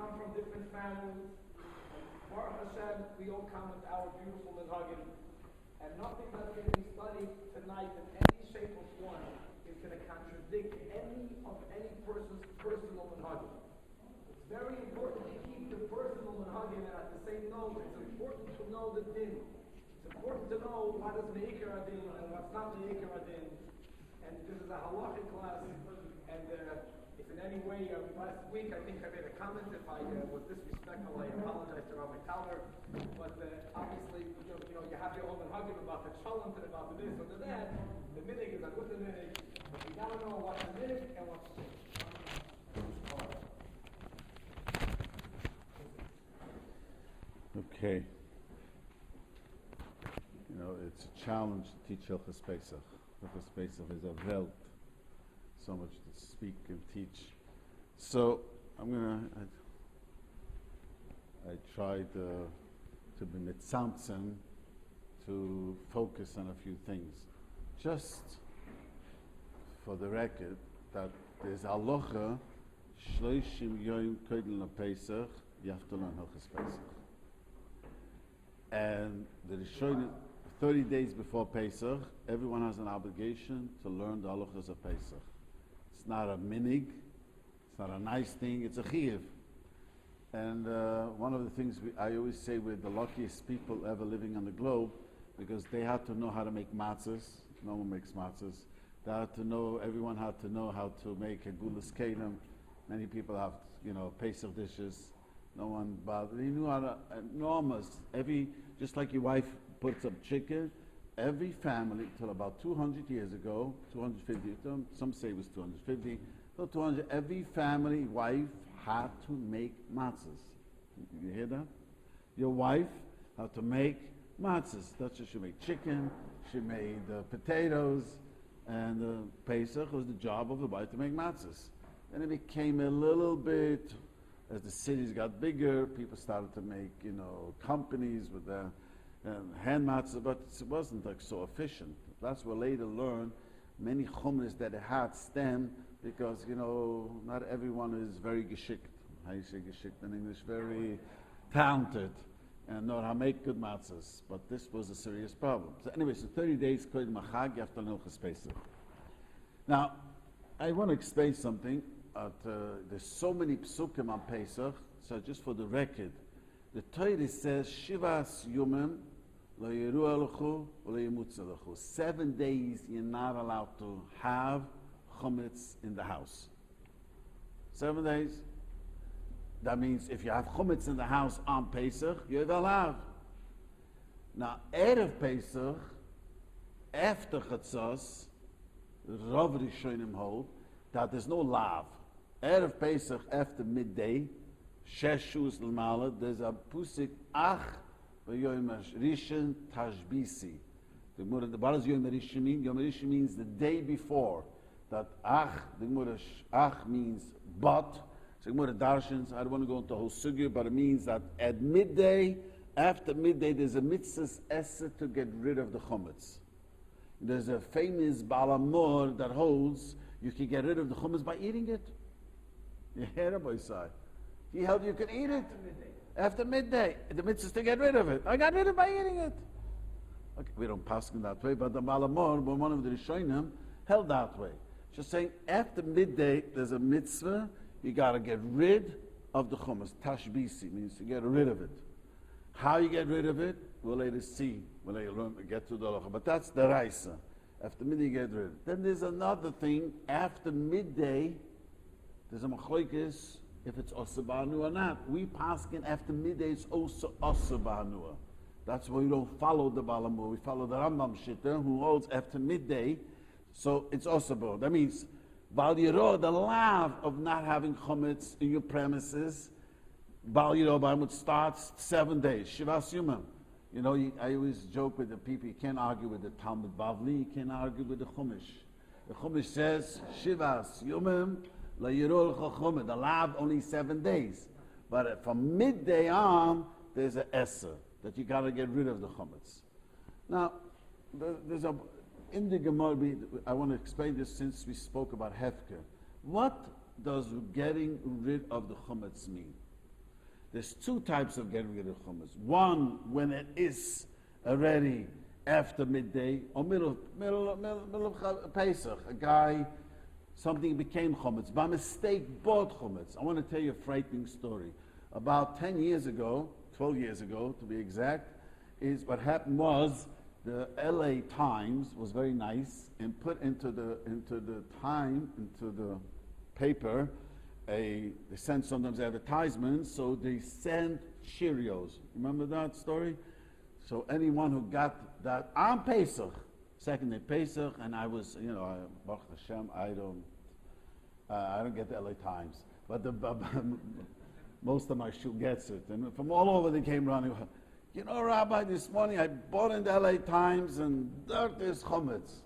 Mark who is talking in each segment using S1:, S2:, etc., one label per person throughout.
S1: come from different families. Baruch Hashem, we all come with our beautiful minhagim. And nothing that's going to be studied tonight in any shape or form is going to contradict any person's personal minhagim. It's very important to keep the personal minhagim, and at the same note, it's important to know the din. It's important to know what is meikar adin and what's not meikar adin. And this is a halacha class, and if in any way, last week I think I made a comment, if I was disrespectful, I apologize to Rabbi Tauber, but obviously, you know, you have your own minhagim about the shalom, about the this or the that. The minig is a good minig, but you gotta know what's a minig and what's shit.
S2: Okay. You know, it's a challenge to teach Hilchos Pesach. Hilchos Pesach is a Welt. So much to speak and teach. So I tried to be mitzamtzem, to focus on a few things. Just for the record, that there's halacha, 30 yom koden lePesach, you have to learn Hilchos Pesach. And the Rishonim, 30 days before Pesach, everyone has an obligation to learn the halachas of Pesach. It's not a minig, it's not a nice thing, it's a chiyuv. And one of the things I always say, we're the luckiest people ever living on the globe, because they had to know how to make matzahs. No one makes matzahs. They had to know, everyone had to know how to make a gulas kelim. Many people have, Pesach dishes. No one bothered. They knew how to, enormous. Just like your wife puts up chicken, every family, till about 200 years ago, 250, some say it was 250, till 200, every family wife had to make matzahs. You hear that? Your wife had to make matzahs. That's what she made chicken, she made potatoes, and Pesach was the job of the wife to make matzahs. Then it became a little bit, as the cities got bigger, people started to make, companies with their hand matzah, but it wasn't like so efficient. That's where later learned many chumras that it had stem because, not everyone is very geschickt. How you say geschickt in English? Very talented and know how to make good matzahs. But this was a serious problem. So anyway, so 30 days, koyd machag, you have to learn Hilchos Pesach. Now, I want to explain something. There's so many psukim on Pesach, so just for the record, the Torah says, Shivas Yomim, lo yiru alechu, lo yimutz alechu. 7 days you're not allowed to have chumetz in the house. 7 days. That means if you have chumetz in the house on Pesach, you're allowed. Now, Erev Pesach, after Chatzos, Rav Rishonim hold that there's no lav. Erev Pesach after midday, Shesh Shus L'Mala, there's a pusik Ach v'Yom Rishon Tashbisi. The what does Yom Rishon mean? Yom Rishon means the day before. That Ach, the Gemara Ach means but. So Gemara Darshans, I don't want to go into the whole sugya, but it means that at midday, after midday, there's a mitzvah essa to get rid of the chumetz. There's a famous Balamor that holds you can get rid of the chumetz by eating it. You hear Rabbi say. He held you can eat it after midday. The mitzvah is to get rid of it. I got rid of it by eating it. Okay, we don't pass in that way, but the Balamor, one of the Rishonim, held that way. Just saying, after midday, there's a mitzvah, you got to get rid of the chumetz. Tashbisi means to get rid of it. How you get rid of it, we'll later see. We'll later get to the halacha. But that's the raisa. After midday, you get rid of it. Then there's another thing. After midday, there's a machlokes if it's osabanu or not. We paskin after midday it's also osabanu. That's why we don't follow the Balamur. We follow the Rambam Shitta who holds after midday. So it's osabanu. That means Val Yiro, the lav of not having chumetz in your premises, Val Yiro Barmut starts 7 days. Shivas Yomim. I always joke with the people, you can't argue with the Talmud Bavli, you can't argue with the Chumash. The Chumash says, Shivas Yomim, La Yiro L'Chachumim. The lav only 7 days. But from midday on, there's an Esser, that you got to get rid of the chumetz. Now, in the Gemara, I want to explain this since we spoke about Hefker. What does getting rid of the chumetz mean? There's two types of getting rid of chametz. One, when it is already after midday or middle of Pesach. A guy, something became chametz. By mistake, bought chametz. I want to tell you a frightening story. About 10 years ago, 12 years ago to be exact, is what happened was the LA Times was very nice and put into the paper they send sometimes advertisements, so they send Cheerios. Remember that story? So anyone who got that on Pesach, second day Pesach, and I was, Baruch Hashem, I don't get the LA Times, but most of my shul gets it, and from all over they came running. Rabbi, this morning I bought in the LA Times, and there is chametz.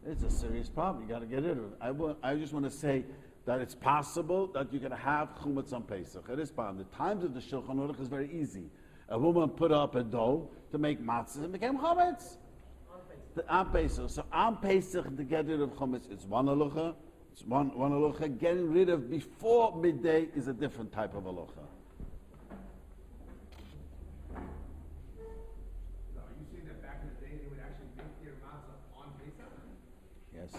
S2: It's a serious problem. You got to get rid of it. I just want to say that it's possible that you can have chametz on Pesach. It is possible. The times of the Elchonon is very easy. A woman put up a dough to make matzahs and became chametz. On Pesach. So on Pesach, to get rid of chametz, it's one halacha. It's one halacha. Getting rid of before midday is a different type of halacha.
S3: So are you saying that back in the day they would actually make their matzah on Pesach?
S2: Yes.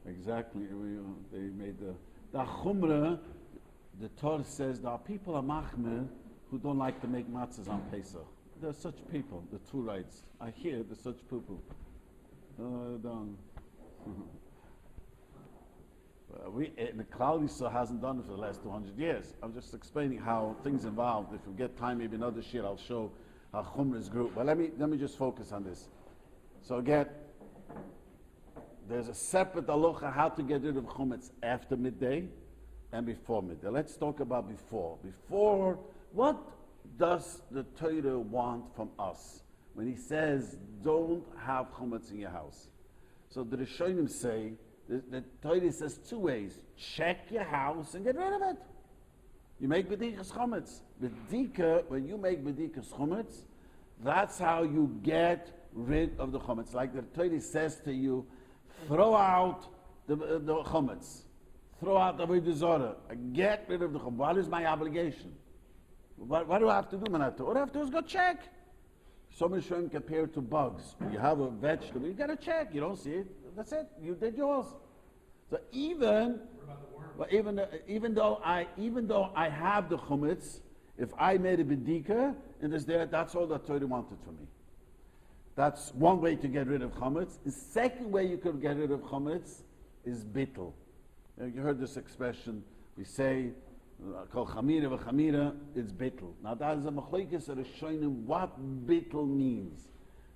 S2: Exactly. They made the chumrah. The Torah says there are people of machmir who don't like to make matzahs on Pesach. There are such people. The two rights. I hear there's such people. We the Klal Yisrael hasn't done it for the last 200 years. I'm just explaining how things involved. If we get time, maybe another year, I'll show how chumrah is grouped. But let me just focus on this. So again, there's a separate halacha how to get rid of chametz after midday and before midday. Let's talk about before. Before, what does the Torah want from us when he says don't have chametz in your house? So the Rishonim say the Torah says two ways: check your house and get rid of it. You make bedikas chametz. Bedika, when you make bedikas chametz, that's how you get rid of the chametz. Like the Torah says to you, throw out the chametz. Throw out the avodah zarah. Get rid of the chametz. What is my obligation? What do I have to do, Manato? What I have to do is go check. Some Rishonim compare to bugs. You have a vegetable, you got to check. You don't see it. That's it. You did yours. So even though I have the chametz, if I made a bedika and it's there, that's all that Torah wanted from me. That's one way to get rid of chametz. The second way you could get rid of chametz is bittul. You heard this expression. We say, "Kol chamira v'chamira," it's bittul. Now that is a machlokes that is showing him what bittul means.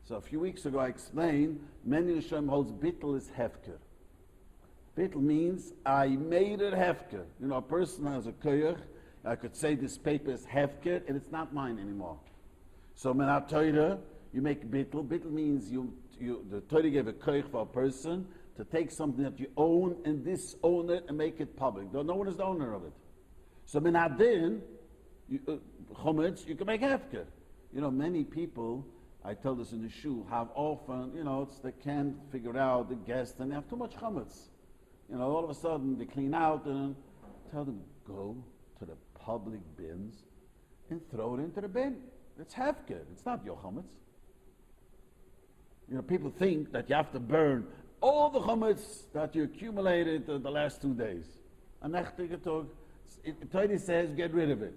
S2: So a few weeks ago I explained, many Rishonim holds bittul is hefker. Bittul means I made it hefker. A person has a koyach, I could say this paper is hefker and it's not mine anymore. So Menat Torah, you make bittul. Bittul means the Torah gave a koyach for a person to take something that you own and disown it and make it public. No one is the owner of it. So Menadin, chametz, you can make hefker. Many people, I tell this in the shul, have often, they can't figure out the guests and they have too much chametz. All of a sudden they clean out and tell them, go to the public bins and throw it into the bin. It's hefker. It's not your chametz. People think that you have to burn all the chametz that you accumulated the last 2 days. Torah says get rid of it.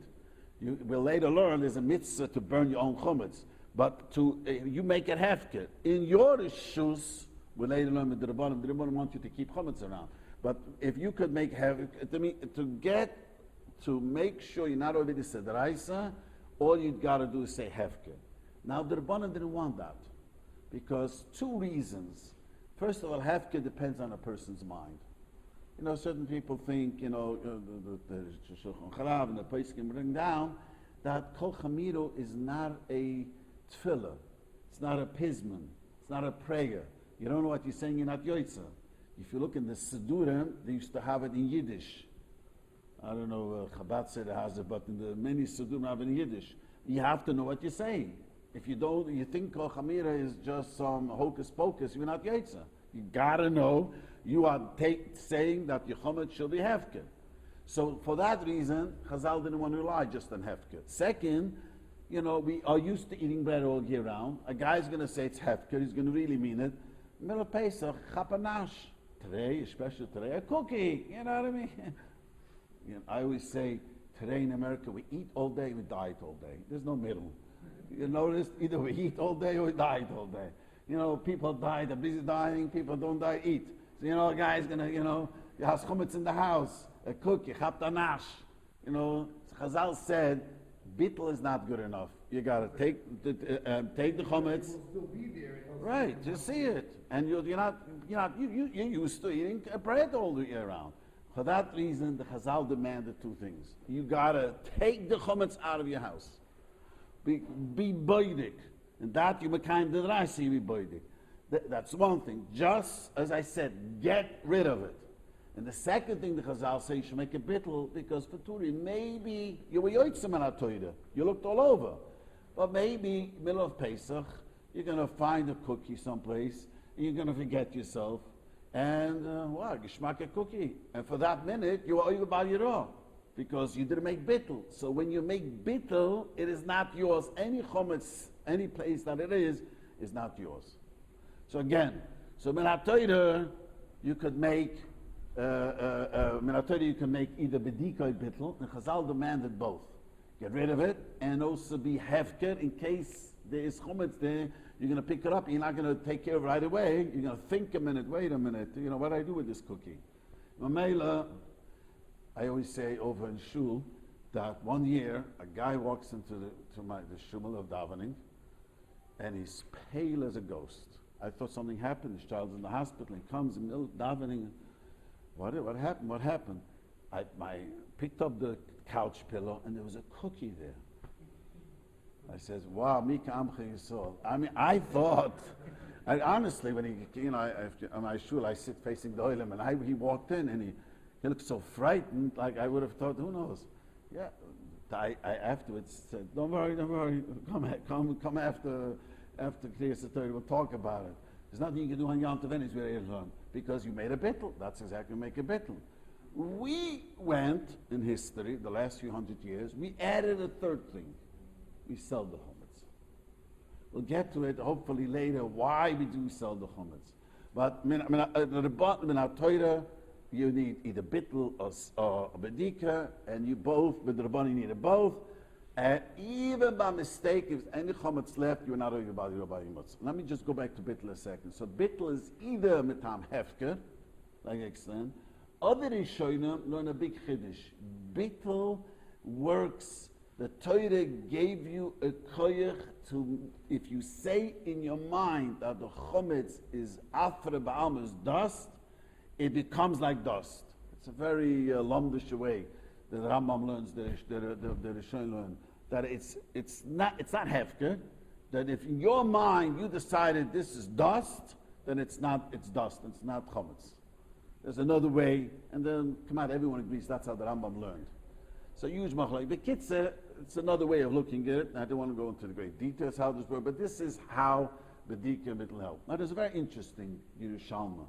S2: You will later learn there's a mitzvah to burn your own chametz, but you make it hefker. In your shus, we'll later learn with the Rabbi want you to keep chametz around. But if you could make hefker, to make sure you're not over the sederaisa, all you got to do is say hefker. Now the Rabbanan didn't want that because two reasons. First of all, hefker depends on a person's mind. Certain people think, the Shulchan Charav and the Poskim bring down that Kol Chamiro is not a tefillah, it's not a pisman, it's not a prayer. You don't know what you're saying, you're not yoitza. If you look in the Sidurim, they used to have it in Yiddish. I don't know, Chabad said it has it, but in the many Sidurim have it in Yiddish. You have to know what you're saying. If you don't, you think Kol Chamira is just some hocus pocus, you're not yoitza. You gotta know you are saying that your chametz should be hefker. So for that reason, Chazal didn't want to rely just on hefker. Second, we are used to eating bread all year round. A guy's going to say it's hefker, he's going to really mean it. Middle of Pesach, chapanash. Today, especially today, a cookie, you know what I mean? I always say, today in America, we eat all day, we diet all day. There's no middle. You notice, either we eat all day or we diet all day. People die, they're busy dying, people don't die, eat. So, a guy's going to, you has chumetz in the house, a cookie, chapanash. Chazal said, bittul is not good enough. You got to take the chumetz.
S3: Will still be there.
S2: Right, you see it, and you're used to eating bread all the year round. For that reason, the Chazal demanded two things. You gotta take the chumetz out of your house. Be boidik, and that you mekayim the raisi be boidik. That's one thing. Just as I said, get rid of it. And the second thing the Chazal say, you should make a bittul, because for Turi, maybe you were yoitzim an atoida. You looked all over, but maybe middle of Pesach. You're going to find a cookie someplace, and you're going to forget yourself, and geschmack a cookie. And for that minute, you are over by your because you didn't make bittul. So when you make bittul, it is not yours. Any chumetz, any place that it is not yours. So again, minatoida, you could make you can make either bedikoi bittul, and Chazal demanded both. Get rid of it, and also be hefker in case there is chumetz there. You're going to pick it up. You're not going to take care of it right away. You're going to think a minute. Wait a minute. What do I do with this cookie? Mamela, I always say over in shul that one year a guy walks into the shumal of davening, and he's pale as a ghost. I thought something happened. His child's in the hospital. He comes in the middle of davening. What happened? What happened? I picked up the couch pillow, and there was a cookie there. I says, "Wow, Mika Amcha Yisrael." I mean, I thought, honestly, when he, on my shul, I sit facing the oilim, and he walked in, and he looked so frightened, like I would have thought, who knows? Yeah. I afterwards said, "Don't worry, come after Kriyas HaTorah, we'll talk about it. There's nothing you can do on Yom Tov anyway, because you made a bittul. That's exactly make a bittul." We went in history, the last few hundred years, we added a third thing. We sell the chumetz. We'll get to it hopefully later why we do sell the chumetz. But in our Torah, you need either bittul or bedika, and you both, with the Rabbi, you need both. And even by mistake, if any chumetz left, you're not over by the Rabbi. Let me just go back to bittul a second. So bittul is either mitam hefker, like I explained. Other Rishonim learn a big chiddush. Bittul works. The Torah gave you a koyach to, if you say in your mind that the chumetz is afre ba'alma, is dust, it becomes like dust. It's a very lumdish way that the Rambam learns, the Rishonim learn, that it's not hefker, that if in your mind you decided this is dust, then it's dust, it's not chumetz. There's another way, and then, everyone agrees that's how the Rambam learned. So huge machlok. The kitzah, it's another way of looking at it. I don't want to go into the great details how this works, but this is how bedika will help. Now, there's a very interesting Yerushalma.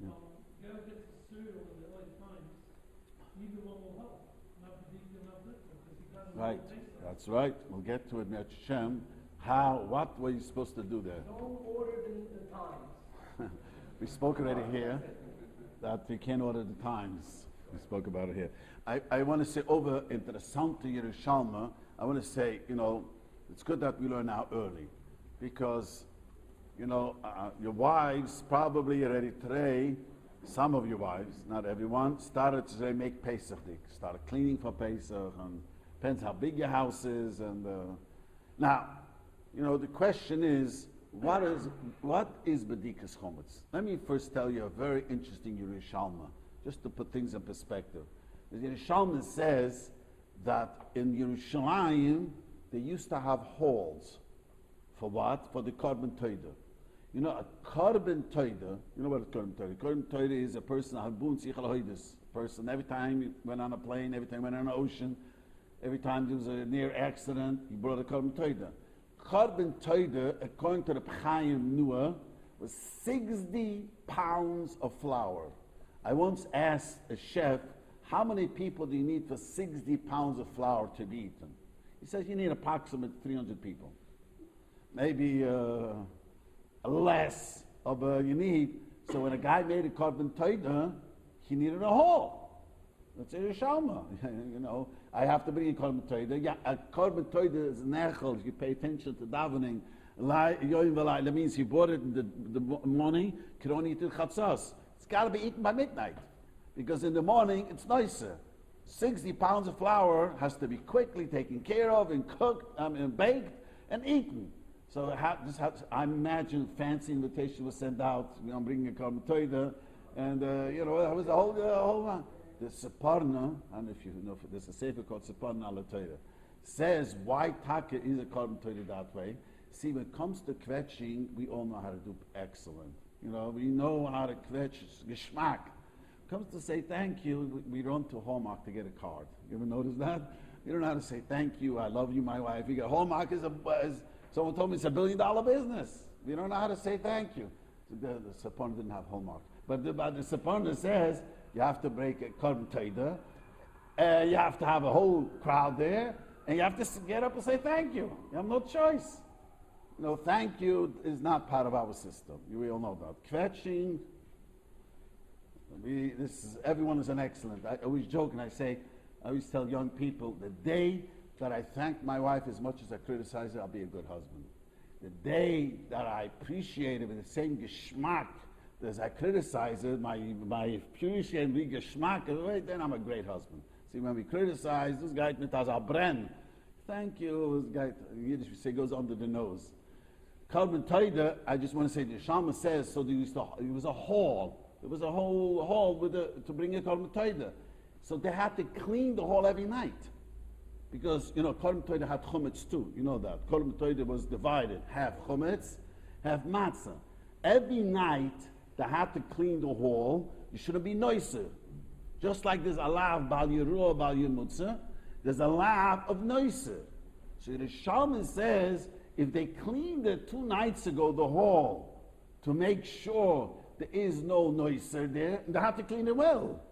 S2: Yeah. Right, that's right. We'll get to it, Mir Hashem. What were you supposed to do there?
S1: Don't order the times.
S2: We spoke already here that we can't order the times. We spoke about it here. I want to say over into the Santa Yerushalma, I want to say, it's good that we learn now early, because, your wives probably already today, some of your wives, not everyone, started to make Pesach dik, started cleaning for Pesach, and depends how big your house is, and now, the question is, what is Bedikas Chometz? Let me first tell you a very interesting Yerushalma, just to put things in perspective. The Yerushalma says that in Yerushalayim they used to have halls. For what? For the Korban Toida. A Korban Toida, you know what a Korban Toida? Korban Toida is a person, every time he went on a plane, every time he went on an ocean, every time there was a near accident, he brought a Korban Toida. Korban Toida, according to the Pchaim Nua, was 60 pounds of flour. I once asked a chef, how many people do you need for 60 pounds of flour to be eaten? He says you need approximately 300 people. Maybe less of you need. So when a guy made a carbon toida, he needed a hall. That's a Yerushalma. You know, I have to bring a carbon toida. Yeah, a carbon toida is nechel. You pay attention to davening. That means he bought it in the morning, could only eat it chatzos. It's got to be eaten by midnight. Because in the morning, it's nicer. 60 pounds of flour has to be quickly taken care of and cooked and baked and eaten. So I imagine fancy invitation was sent out. I'm bringing a carbon toida. And, you know, that was the whole one. The Separna, I don't know if you know, there's a sefer called Separna ala Torah, says why Taka is a carbon toida that way. See, when it comes to kvetching, we all know how to do excellent. You know, we know how to kvetch geschmack. Comes to say thank you, we run to Hallmark to get a card. You ever notice that? You don't know how to say thank you, I love you, my wife. You get Hallmark someone told me it's $1 billion business. We don't know how to say thank you. The Separna didn't have Hallmark. But the Separna says you have to break a carbon toida, you have to have a whole crowd there, and you have to get up and say thank you. You have no choice. You know, thank you is not part of our system. We all know that. Kvetching, everyone is an excellent. I always joke and I always tell young people, the day that I thank my wife as much as I criticize her, I'll be a good husband. The day that I appreciate it with the same geschmack as I criticize it, my appreciation with geschmack, then I'm a great husband. See, when we criticize, this guy mit das brenn. Thank you, this guy, Yiddish we say, goes under the nose. Kalman Taida, I just want to say, the Shama says, so it was a hall. There was a whole hall to bring a Kalman Taida. So they had to clean the hall every night. Because, you know, Kalman Taida had chumetz too. You know that. Kalman Taida was divided. Half chumetz, half matzah. Every night, they had to clean the hall. You shouldn't be noiser. Just like there's a lav bal yirua, bal yirmutza, there's a lav of noiser. So the Shalman says, if they cleaned it 2 nights ago, the hall, to make sure there is no noiser there, they have to clean it well.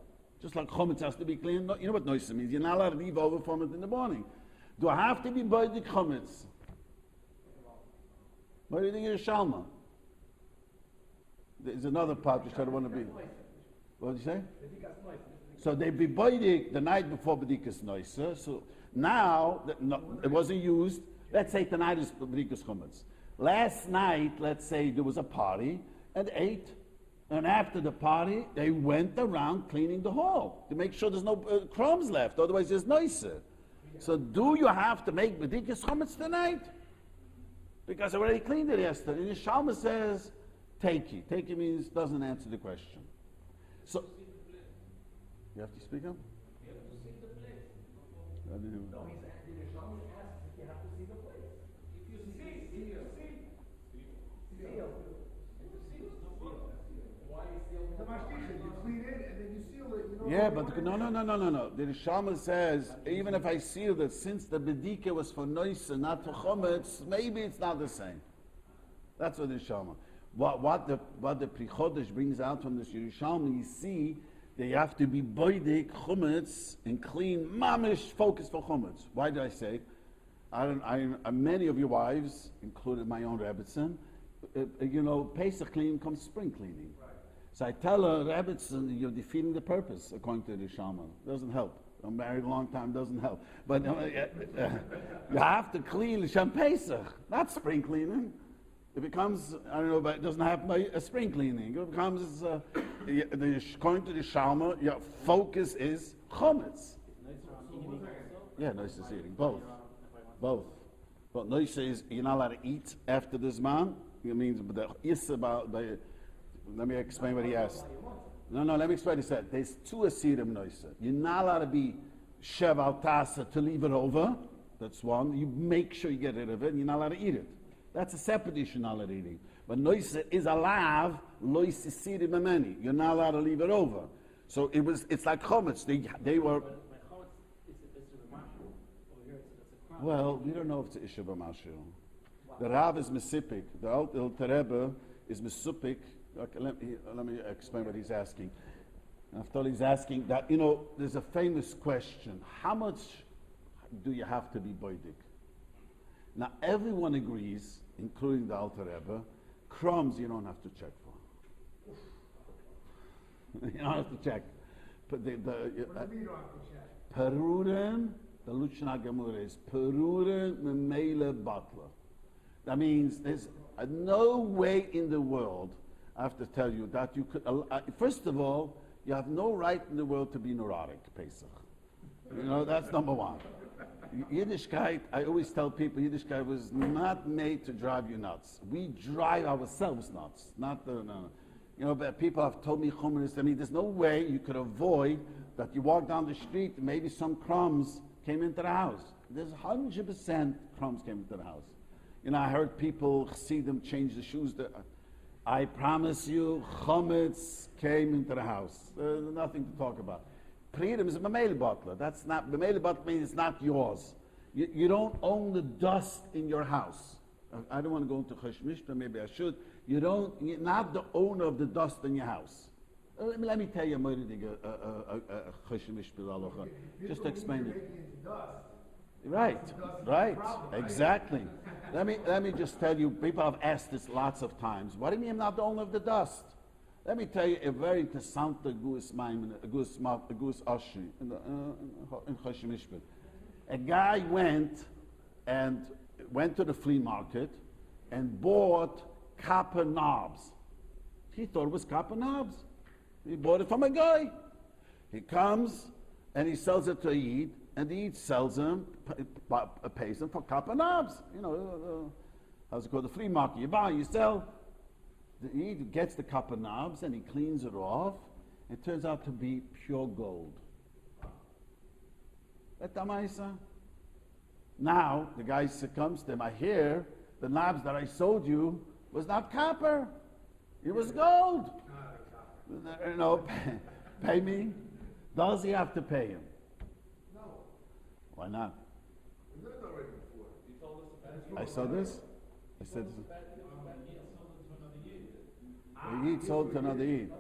S2: Just like chometz has to be cleaned. You know what noiser means? You're not allowed to leave over from it in the morning. Do I have to be by the chometz? What do you think of Shalma? There's another part which I don't want to be. What did you say? So they be boidik the night before B'dikas Noiser. So now, it wasn't used. Let's say tonight is B'dikas Chumetz. Last night, let's say there was a party at 8. And after the party, they went around cleaning the hall to make sure there's no crumbs left. Otherwise, there's Noiser. So do you have to make B'dikas Chumetz tonight? Because I already cleaned it yesterday. And the Shalma says, Takey. Takey means doesn't answer the question. So, you have to speak up?
S1: You have to see the place.
S2: I didn't
S1: No, he's asking, the Shaman asks if you have to see the place. If you see. Why you seal?
S3: The mashgicha, you clean it and then you seal it. You don't
S2: Yeah,
S3: know
S2: but
S3: what
S2: no. The Shama says, even if I seal it, since the bedika was for noisa, not for chometz, maybe it's not the same. That's what the Shama. What the Pri Chodesh brings out from this Yerushalmi, you see, they have to be boidik, chumetz, and clean, mamish, focus for chumetz. Why did I say? Many of your wives, including my own Rebbetzin, you know, Pesach cleaning comes spring cleaning. Right. So I tell her, Rebbetzin, you're defeating the purpose, according to the Shaman. Doesn't help. I'm married a long time, doesn't help. But you have to clean Shem Pesach, not spring cleaning. It becomes, I don't know, but it doesn't happen by a spring cleaning. It becomes, according to the Shalma, your focus is chometz. Yeah, noise is eating. Both. But noise is, you're not allowed to eat after this man. It means, let me explain what he asked. No, let me explain what he said. There's 2 asirim noise. You're not allowed to be shev al tasa to leave it over. That's one. You make sure you get rid of it, and you're not allowed to eat it. That's a separate issue, not allowed eating. But noise is allowed, lois isirim ameni. You're not allowed to leave it over. So it's like chometz. They were. Well, we don't know if it's a isha b'mashu. The Rav is mesipik. The Alter Rebbe is mesupik. Okay, let me explain what he's asking. Naftali's asking that, there's a famous question. How much do you have to be boidik? Now, everyone agrees, including the Alter Rebbe, crumbs you don't have to check for. You don't have to check. But
S3: What do you mean you don't have to check?
S2: Peruren, the Luchna Gemara is Peruren Memele Butler. That means there's no way in the world, I have to tell you, that you could, first of all, you have no right in the world to be neurotic, Pesach. That's number one. Yiddishkeit, I always tell people, Yiddishkeit was not made to drive you nuts. We drive ourselves nuts, not the, no. But people have told me, there's no way you could avoid that you walk down the street and maybe some crumbs came into the house. There's 100% crumbs came into the house. I heard people see them change the shoes. I promise you, chametz came into the house. There's nothing to talk about. Pridim is a mamele butler. That's not, mamele butler means it's not yours. You don't own the dust in your house. I don't want to go into cheshmish, but maybe I should. You're not the owner of the dust in your house. Let me tell you a cheshmish b'halacha. Just to explain it. Right, exactly. Let me just tell you, people have asked this lots of times. What do you mean I'm not the owner of the dust? Let me tell you a very interessant goose ashri in Choshen Mishpat. A guy went to the flea market and bought copper knobs. He thought it was copper knobs. He bought it from a guy. He comes and he sells it to a Yid, and the Yid sells him, pays him for copper knobs. How's it called? The flea market. You buy, you sell. He gets the copper knobs and he cleans it off. It turns out to be pure gold. Now the guy comes to him. I hear the knobs that I sold you was not copper. It was gold. Pay me. Does he have to pay him?
S3: No.
S2: Why not?
S3: We lived already before. You told us about
S2: I saw this. I said this. The Yid sold to another Yid.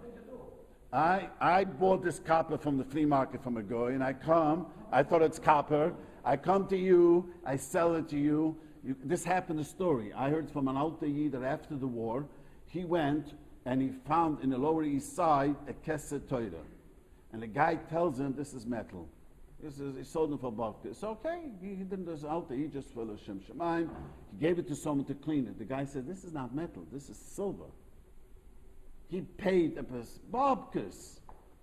S2: I bought this copper from the flea market from a guy, and I thought it's copper. I come to you, I sell it to you. This happened, a story. I heard from an Alter Yid that after the war, he went and he found in the Lower East Side a Keser Torah. And the guy tells him, this is metal. He sold him for buck. It's okay. He didn't do Alter, he just for the Shem Shemaim. He gave it to someone to clean it. The guy said, this is not metal, this is silver. He paid a babkas.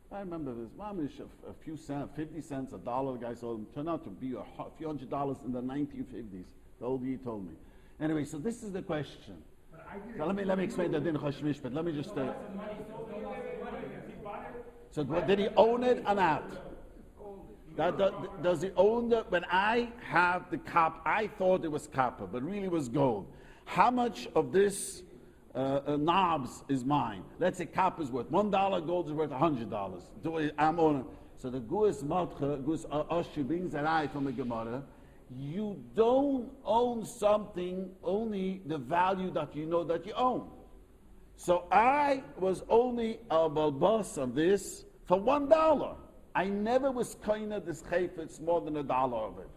S2: I remember this mamish a few cents, 50 cents, $1. The guy sold him. Turned out to be a few $100s in the 1950s. The old Yid told me. Anyway, so this is the question. So let me explain that in Chashmish, but let me just. So did he own it or not? Does he own it? When I have the copper, I thought it was copper, but really was gold. How much of this? Knobs is mine. Let's say copper is worth $1, gold is worth $100. I'm owner. So the Gus Matcha, Gus Oshi brings that eye from the Gemara. You don't own something, only the value that you know that you own. So I was only a balbas of this for $1. I never was kind of this chayfetz more than $1 of it.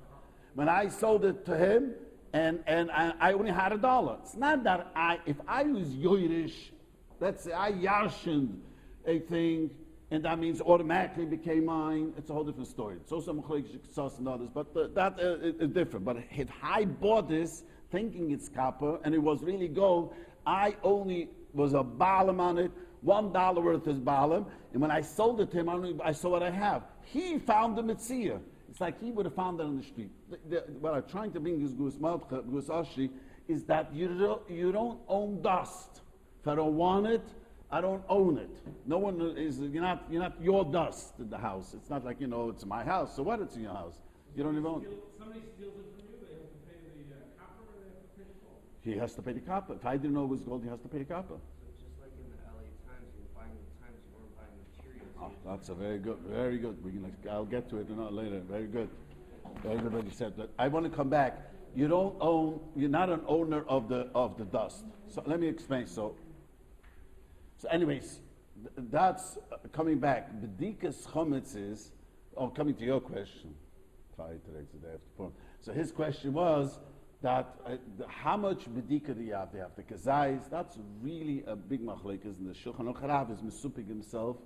S2: When I sold it to him, and I only had $1. It's not that if I was Yoirish, let's say I yarshened a thing, and that means automatically became mine, it's a whole different story. So some and others, but that is different. But if I bought this thinking it's copper, and it was really gold, I only was a balam on it, $1 worth is balam, and when I sold it to him, I saw what I have. He found the mitzvah. It's like he would have found that on the street. What I'm trying to bring is Gus Ashri is that you don't own dust. If I don't want it, I don't own it. No one is. You're not your dust in the house. It's not like it's my house. So what? It's in your house. You don't even own it.
S3: Somebody steals it from you. They have to pay the copper, or they have to pay the gold.
S2: He has to pay the copper. If I didn't know it was gold, he has to pay the copper.
S4: Just like in the LA Times, you were buying the Times, you weren't buying materials.
S2: Oh, that's a very good. I'll get to it later. Very good what you said. But I want to come back. You're not an owner of the dust. So let me explain. So anyways, That's coming back. Bedikas chometz is, coming to your question. So his question was that how much bedika do you have to have? The kazais, that's really a big machlekes in the Shulchan Aruch is mesupik himself.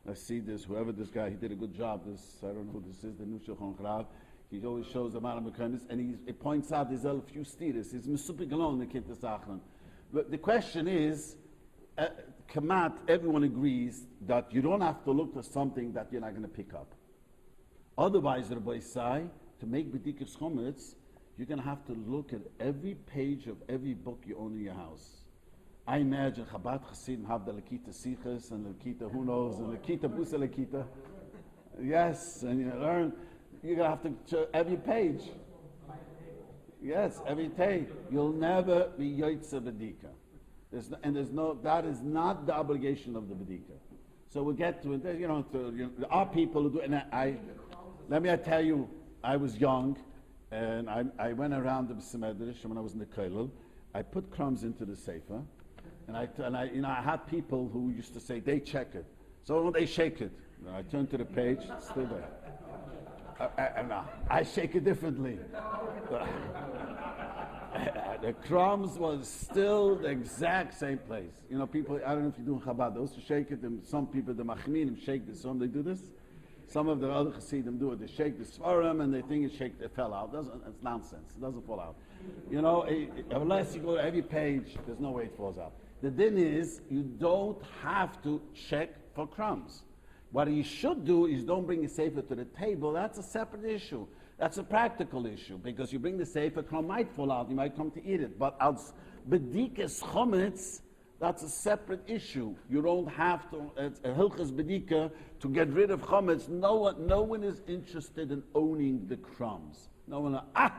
S2: I see this, whoever this guy, he did a good job. This, I don't know who this is, the new Shulchan Aruch. He always shows the amount of mekaymis, and he points out there's a few steers. He's mesupik alone, the Kitta Sachan. But the question is, Kamat, everyone agrees that you don't have to look for something that you're not going to pick up. Otherwise, Rabbi say, to make B'dikas Chometz, you're going to have to look at every page of every book you own in your house. I imagine Chabad Chassidim have the Lekita Sichas and Lekita who knows, and Lekita Busa Lekita. Yes, and you learn, you're going to have to, every page. Yes, every page. You'll never be Yoitza B'dika. That is not the obligation of the B'dika. So we'll get to it. There are people who do, and let me tell you, I was young, and I went around the B'Simedrish when I was in the Kollel. I put crumbs into the sefer, and I had people who used to say they check it, so they shake it. I turn to the page, it's still there. I shake it differently. The crumbs was still the exact same place. People, I don't know if you do Chabad, those who shake it, some people, the Machminim shake this, some they do this. Some of the other Chassidim do it. They shake the Svarim and they think it fell out. It's nonsense. It doesn't fall out. Unless you go to every page, there's no way it falls out. The din is, you don't have to check for crumbs. What you should do is don't bring a sefer to the table. That's a separate issue. That's a practical issue, because you bring the sefer, crumb might fall out. You might come to eat it. But as B'dikas Chometz, that's a separate issue. You don't have to, it's a Hilchas B'dika, to get rid of Chometz. No one is interested in owning the crumbs. No one, I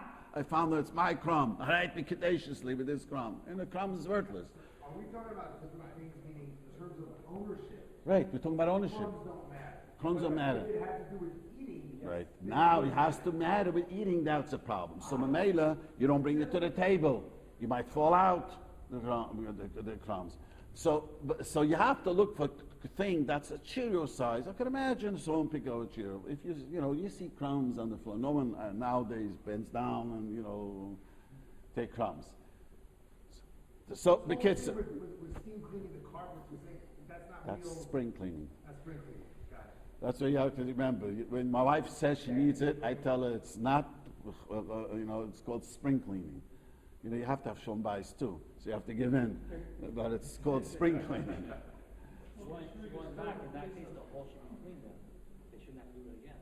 S2: found out it's my crumb. I write me kadeshiously with this crumb. And the crumb is worthless.
S3: Are we talking about different things, meaning in terms of ownership?
S2: Right, we're talking about ownership.
S3: Crumbs don't matter.
S2: Crumbs don't matter.
S3: If it has to do with eating.
S2: Right. Now it has to matter with eating, that's a problem. So Mamela, you don't bring it to the table. You might fall out, the crumbs. So you have to look for a thing that's a Cheerio size. I can imagine someone pick up a Cheerio. If you see crumbs on the floor, no one nowadays bends down and take crumbs. So the kids.
S3: With steam cleaning the carpets, you think that's real.
S2: Spring cleaning.
S3: That's spring cleaning. Got it.
S2: That's what you have to remember. When my wife says she needs it, I tell her it's not. It's called spring cleaning. You have to have shombais too, so you have to give in. But it's called spring cleaning.
S5: Going back, in that case, the hall should be cleaned then. They shouldn't have to do it again.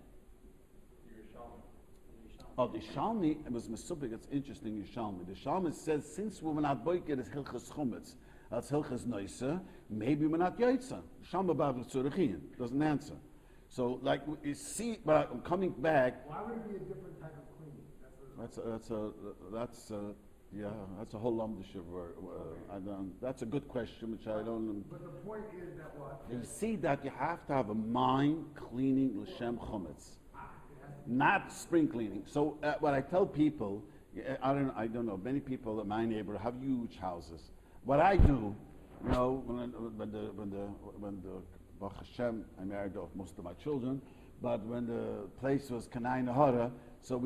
S2: Oh, the Shalmi, it was Mesupik, it's interesting, Yishalmi. The Shalmi says, since we were not boiker as Hilchas Chometz, that's Hilchas Noisa, maybe we're not Yaitza. Shalmi Bavel Tzurichin doesn't answer. So, like, you see, but I'm coming back.
S3: Why would it be a different type of cleaning?
S2: That's a whole lumdish word. That's a good question, which I don't.
S3: But the point is that what?
S2: You see that you have to have a mind cleaning l'shem chometz, not spring cleaning. So what I tell people, I don't know. Many people in my neighborhood have huge houses. What I do, when the Baruch Hashem, I married off most of my children, but when the place was Kanai Nahara, so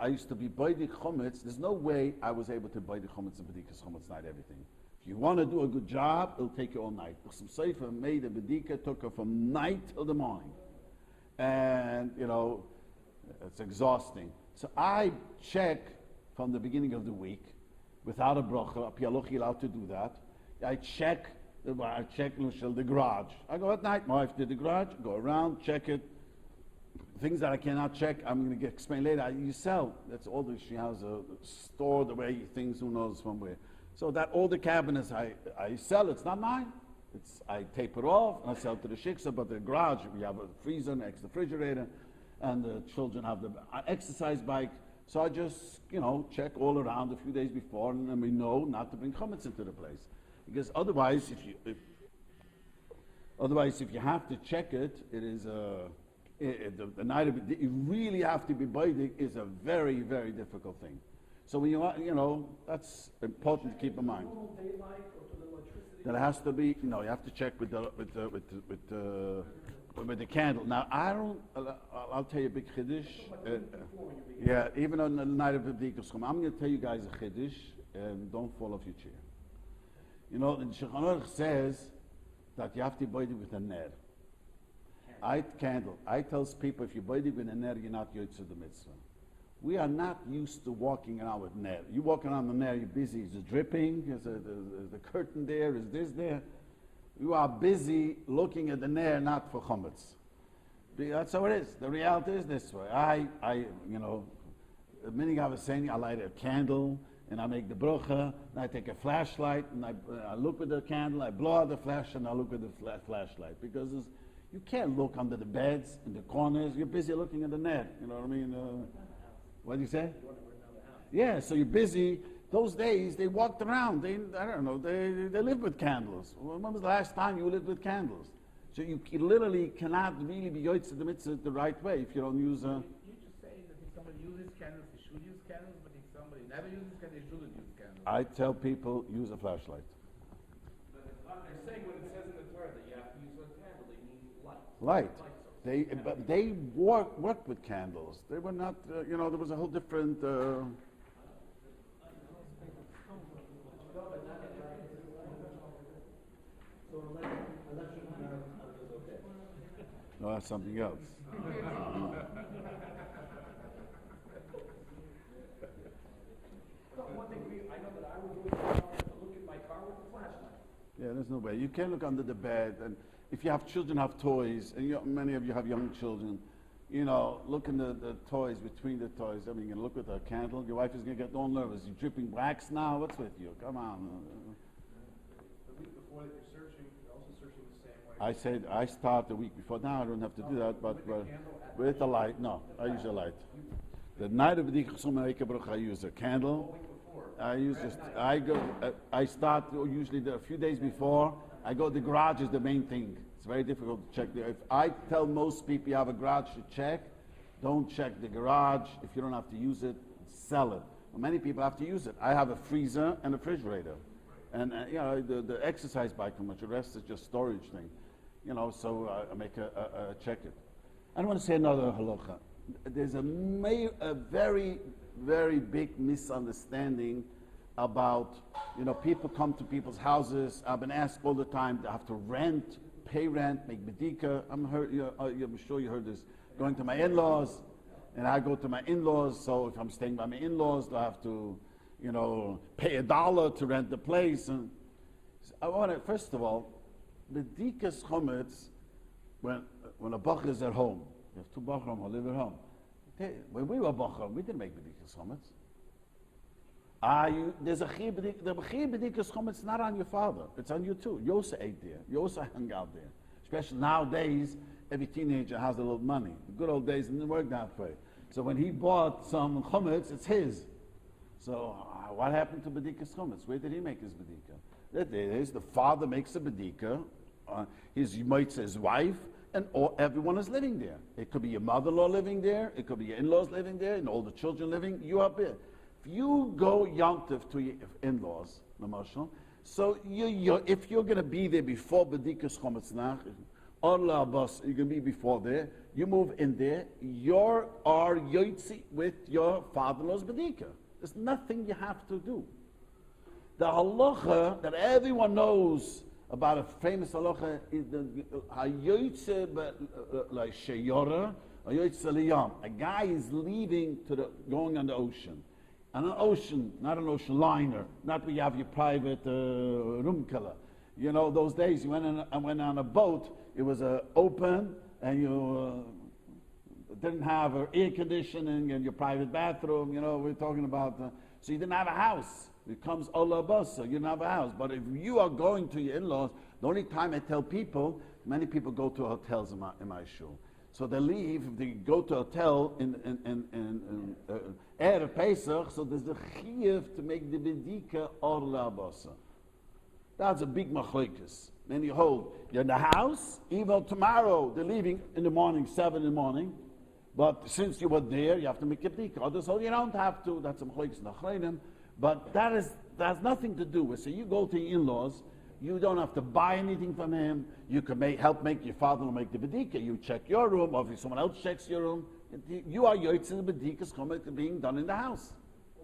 S2: I used to be Baidik Chometz. There's no way I was able to Baidik Chometz and Bedikas Chometz night everything. If you want to do a good job, it'll take you all night. Some Sefer made a Bedika, took her from night till the morning. And, it's exhausting. So I check from the beginning of the week, without a bracha, Pialochi allowed to do that. I check the garage. I go at night, my wife did the garage, go around, check it. Things that I cannot check, I'm going to explain later. You sell. That's all that she has stored away things, who knows from where. So that all the cabinets I sell, it's not mine. I tape it off and I sell to the shiksa, but the garage, we have a freezer, an extra refrigerator, and the children have the exercise bike. So I just, check all around a few days before, and then we know not to bring chametz into the place. Because otherwise, if you have to check it, it is the night of it, you really have to be baidik is a very, very difficult thing. So when that's important to keep in mind.
S1: Daylight or to the electricity
S2: that it has to be, you have to check with the candle. Now, I'll tell you a big chiddush. Yeah, even on the night of the B'dikas Chum, I'm going to tell you guys a chiddush, and don't fall off your chair. The Shiurim says that you have to boid with a ner. Candle. I tell people if you boid with a ner, you're not yotze the mitzvah. We are not used to walking around with ner. You walking around the ner, you're busy. Is it dripping? Is the curtain there? Is this there? You are busy looking at the ner, not for chametz. That's how it is. The reality is this way. The minute I was saying, I light a candle, and I make the bracha, and I take a flashlight, and I look with the candle, I blow out the flash, and I look with the flashlight. Because you can't look under the beds, in the corners. You're busy looking at the net. You know what I mean? What do you say? Yeah, so you're busy. Those days, they walked around. They lived with candles. When was the last time you lived with candles? So you literally cannot really be yotze the mitzvah the right way if you don't use a...
S3: You just say that if somebody uses candles, he should use candles, but if somebody never uses candles, he shouldn't use candles.
S2: I tell people, use a flashlight.
S1: But they're saying when it says in the Torah that you have to use a candle, they mean light.
S2: Light. They worked with candles. They were not, there was a whole different... No, that's something else.
S1: One thing I know that I would do is to look at my car with a flashlight.
S2: Yeah, there's no way. You can't look under the bed. And if you have children, have toys, and many of you have young children, look in the toys, between the toys. I mean, you look with a candle, your wife is going to get all nervous. You're dripping wax now? What's with you? Come on.
S3: The week before that you're searching, you're also searching the same way.
S2: I said I start the week before. Now I don't have to do that, but with the light. No, I use a light. The night of the B'dikas I use a candle. I start usually a few days before. I go, the garage is the main thing. It's very difficult to check. If I tell most people you have a garage to check, don't check the garage. If you don't have to use it, sell it. Well, many people have to use it. I have a freezer and a refrigerator. And the exercise bike, how much the rest is just storage thing. So I make a check it. I don't want to say another halacha. There's a very, very big misunderstanding about, people come to people's houses. I've been asked all the time, they have to rent, pay rent, make bedika. I'm sure you heard this. Going to my in-laws, and I go to my in-laws, so if I'm staying by my in-laws, I have to, pay $1 to rent the place. And I want to, first of all, bedikas chometz, when a bach is at home, you have two bachram who live at home. When we were bachram, we didn't make bedikas chometz. There's a chiyuv bedikas chometz not on your father, it's on you too. You also ate there, you also hung out there. Especially nowadays, every teenager has a little money. The good old days didn't work that way. So when he bought some chometz, it's his. So what happened to bedikas chometz? Where did he make his bedika? That is, the father makes a bedika, you might say his wife, and everyone is living there. It could be your mother-in-law living there, it could be your in-laws living there, and all the children living. You are there. If you go yontif to your in-laws, so if you're going to be there before bedikas chometz nach, or labas, you're going to be before there. You move in there. You are yotzi with your father-in-law's bedika. There's nothing you have to do. The halacha that everyone knows about, a famous halacha, is the hayotze like sheyora, hayotze liyam. A guy is leaving going on the ocean. And an ocean, not an ocean liner, not where you have your private room killer. Those days you went on a boat, it was open, and you didn't have air conditioning and your private bathroom. We're talking about, so you didn't have a house. It comes ola basa, you didn't have a house. But if you are going to your in-laws, the only time I tell people, many people go to hotels in my shul. So they leave, if they go to a hotel in Erev Pesach, so there's a chiyuv to make the bedika ola basa. That's a big machlokes. Then you're in the house, even though tomorrow they're leaving in the morning, 7 in the morning, but since you were there, you have to make a bedika. So you don't have to, that's a machlokes in the chayim, but that has nothing to do with, so you go to your in-laws, You don't have to buy anything from him. You can help make your father make the bedika. You check your room, or if someone else checks your room. You are yoitz in the bedika's being done in the house.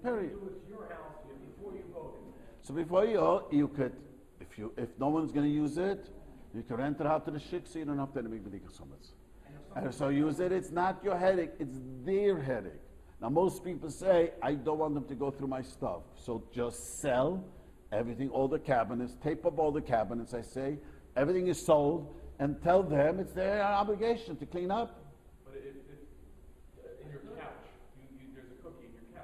S2: Period.
S1: It's your house before you go there.
S2: So before you could, if no one's going to use it, you can rent it out to the shik, so you don't have to make bedika summits. And so use it. It's not your headache; it's their headache. Now most people say, I don't want them to go through my stuff, so just sell everything, all the cabinets, tape up all the cabinets. I say everything is sold, and tell them it's their obligation to clean up.
S6: But if in your couch, there's a cookie in your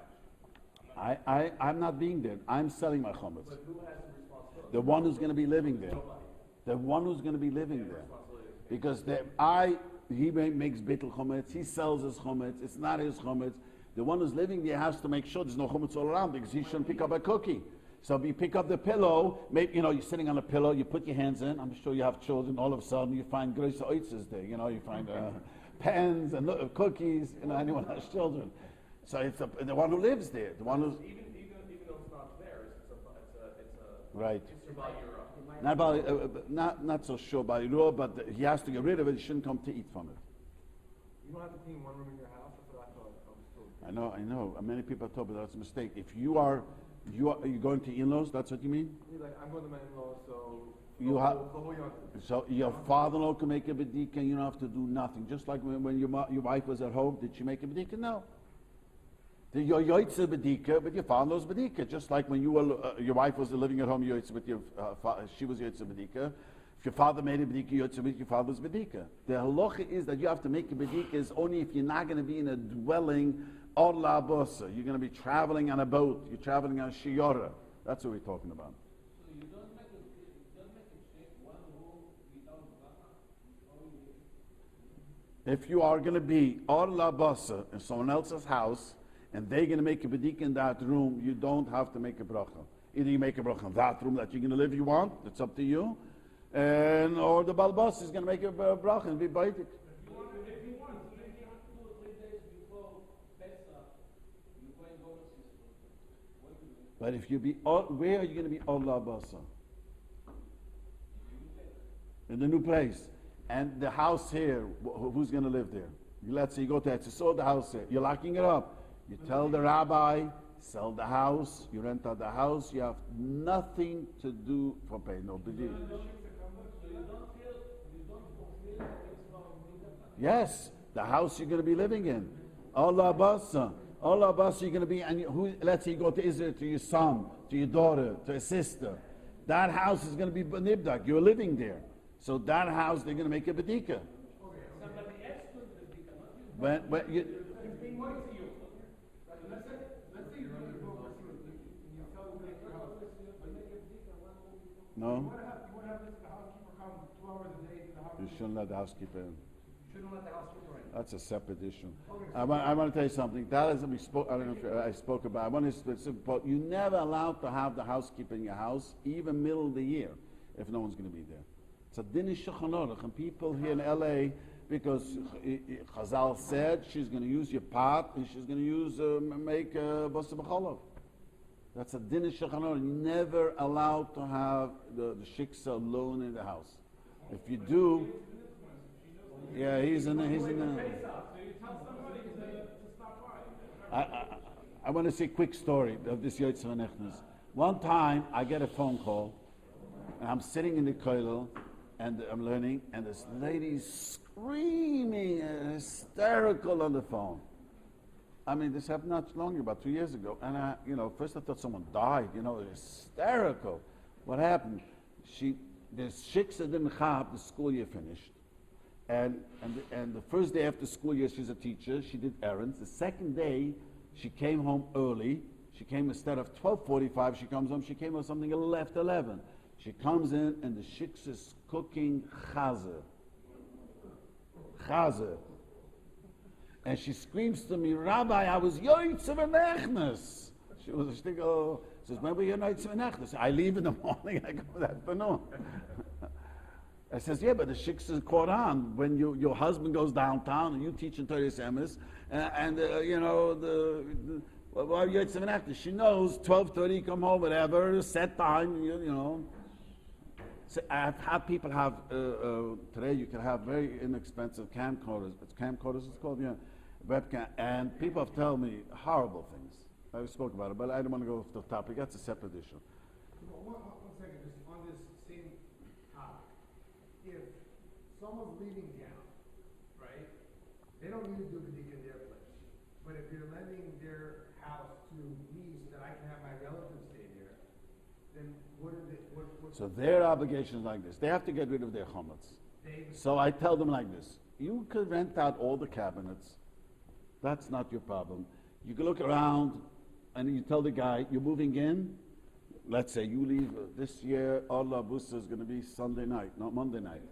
S6: couch.
S2: I'm not being there. I'm selling my chametz.
S6: But who has the responsibility?
S2: The one who's going to be living there.
S6: Nobody.
S2: The one who's going to be living there.
S6: Responsibility.
S2: Because he makes bittul chametz. He sells his chametz. It's not his chametz. The one who's living there has to make sure there's no chametz all around because he shouldn't pick up a cookie. So if you pick up the pillow, maybe, you're sitting on a pillow, you put your hands in. I'm sure you have children. All of a sudden, you find gross oitzes there. You find pens and cookies. Anyone has children. So it's the one who lives there. The one who's
S6: Even though it's not theirs, it's a
S2: right.
S6: It's about your
S2: Not so sure by law, but he has to get rid of it. He shouldn't come to eat from it.
S7: You don't have to clean one room in your house. That's what I thought.
S2: I know. Many people are told, but that's a mistake. If you are going to in-laws, that's what you mean?
S7: Like, I'm going to my in-laws, so
S2: You have,
S7: the whole yard.
S2: so your father-in-law can make a bedika and you don't have to do nothing. Just like when your wife was at home, did she make a bedika? No. Your yoitze bedika, but your father-in-law's bedika. Just like when your wife was living at home, yoitze with she was yoitze bedika. If your father made a bedika, yoitze with your father's bedika. The halacha is that you have to make a bedika is only if you're not going to be in a dwelling or la bosa. You're going to be traveling on a boat. You're traveling on shiora. That's what we're talking about.
S5: So you don't make a check one room without bracha?
S2: If you are going to be or la bosa in someone else's house, and they're going to make a bedika in that room, you don't have to make a bracha. Either you make a bracha in that room that you're going to live, you want, it's up to you, or the balbas is going to make a bracha and be baitik. But if you be, where are you going to be Allah Basa? In the new place. And the house here, who's going to live there? Let's say you go to Etzisol, the house here. You're locking it up. You tell the rabbi, sell the house, you rent out the house, you have nothing to do for pay, no bidin. Yes, the house you're going to be living in. Allah Basa. Allah Basa, you're going to be, and let's say you go to Israel, to your son, to your daughter, to a sister. That house is going to be Nibdak. You're living there. So that house, they're going to make a bedika. When you, no?
S7: What happens if the housekeeper comes 2 hours a day to the house?
S2: You shouldn't let the housekeeper in.
S1: Shouldn't let the housekeeper in.
S2: That's a separate issue. I want to tell you something. That is, I don't know if I spoke about. I want to specific. You're never allowed to have the housekeeper in your house, even middle of the year, if no one's going to be there. It's a din Elchonon, and people here in LA, because Chazal said she's going to use your pot and she's going to use make basa b'cholov. That's a din Elchonon. You're never allowed to have the shiksa alone in the house. If you do, yeah, he's in. I want to say a quick story of this Yotzei V'Nechnas. One time, I get a phone call, and I'm sitting in the kollel, and I'm learning, and this lady's screaming and hysterical on the phone. I mean, this happened not long ago, about 2 years ago, and first I thought someone died, hysterical. What happened? The shiksa didn't have the school year finished. And the first day after school year, she's a teacher. She did errands. The second day, she came home early. She came instead of 12:45. She comes home. She came home something after 11. She comes in and the shiksa is cooking chazer. And she screams to me, Rabbi, I was Yotzei V'Nechnas. She says, remember you're Yotzei V'Nechnas? I leave in the morning. I go in the afternoon. I says, yeah, but the shiksa is caught on when your husband goes downtown and you teach in Torah Emes, well, Yotzei V'Nechnas. She knows 12:30, come home, whatever, set time, So I've had people have, today you can have very inexpensive camcorders. It's camcorders, it's called, yeah, webcam. And people have told me horrible things. I spoke about it, but I don't want to go off the topic. That's a separate issue.
S8: One second, just on this same topic. If someone's leaving town, right, they don't need to do the in their place. But if you're lending their house to me so that I can have my relatives stay there, then what is it, what?
S2: So their obligation is like this. They have to get rid of their chametz. So I tell them like this. You could rent out all the cabinets. That's not your problem. You can look around and you tell the guy, you're moving in. Let's say you leave this year, Allah Busa is going to be Sunday night, not Monday night.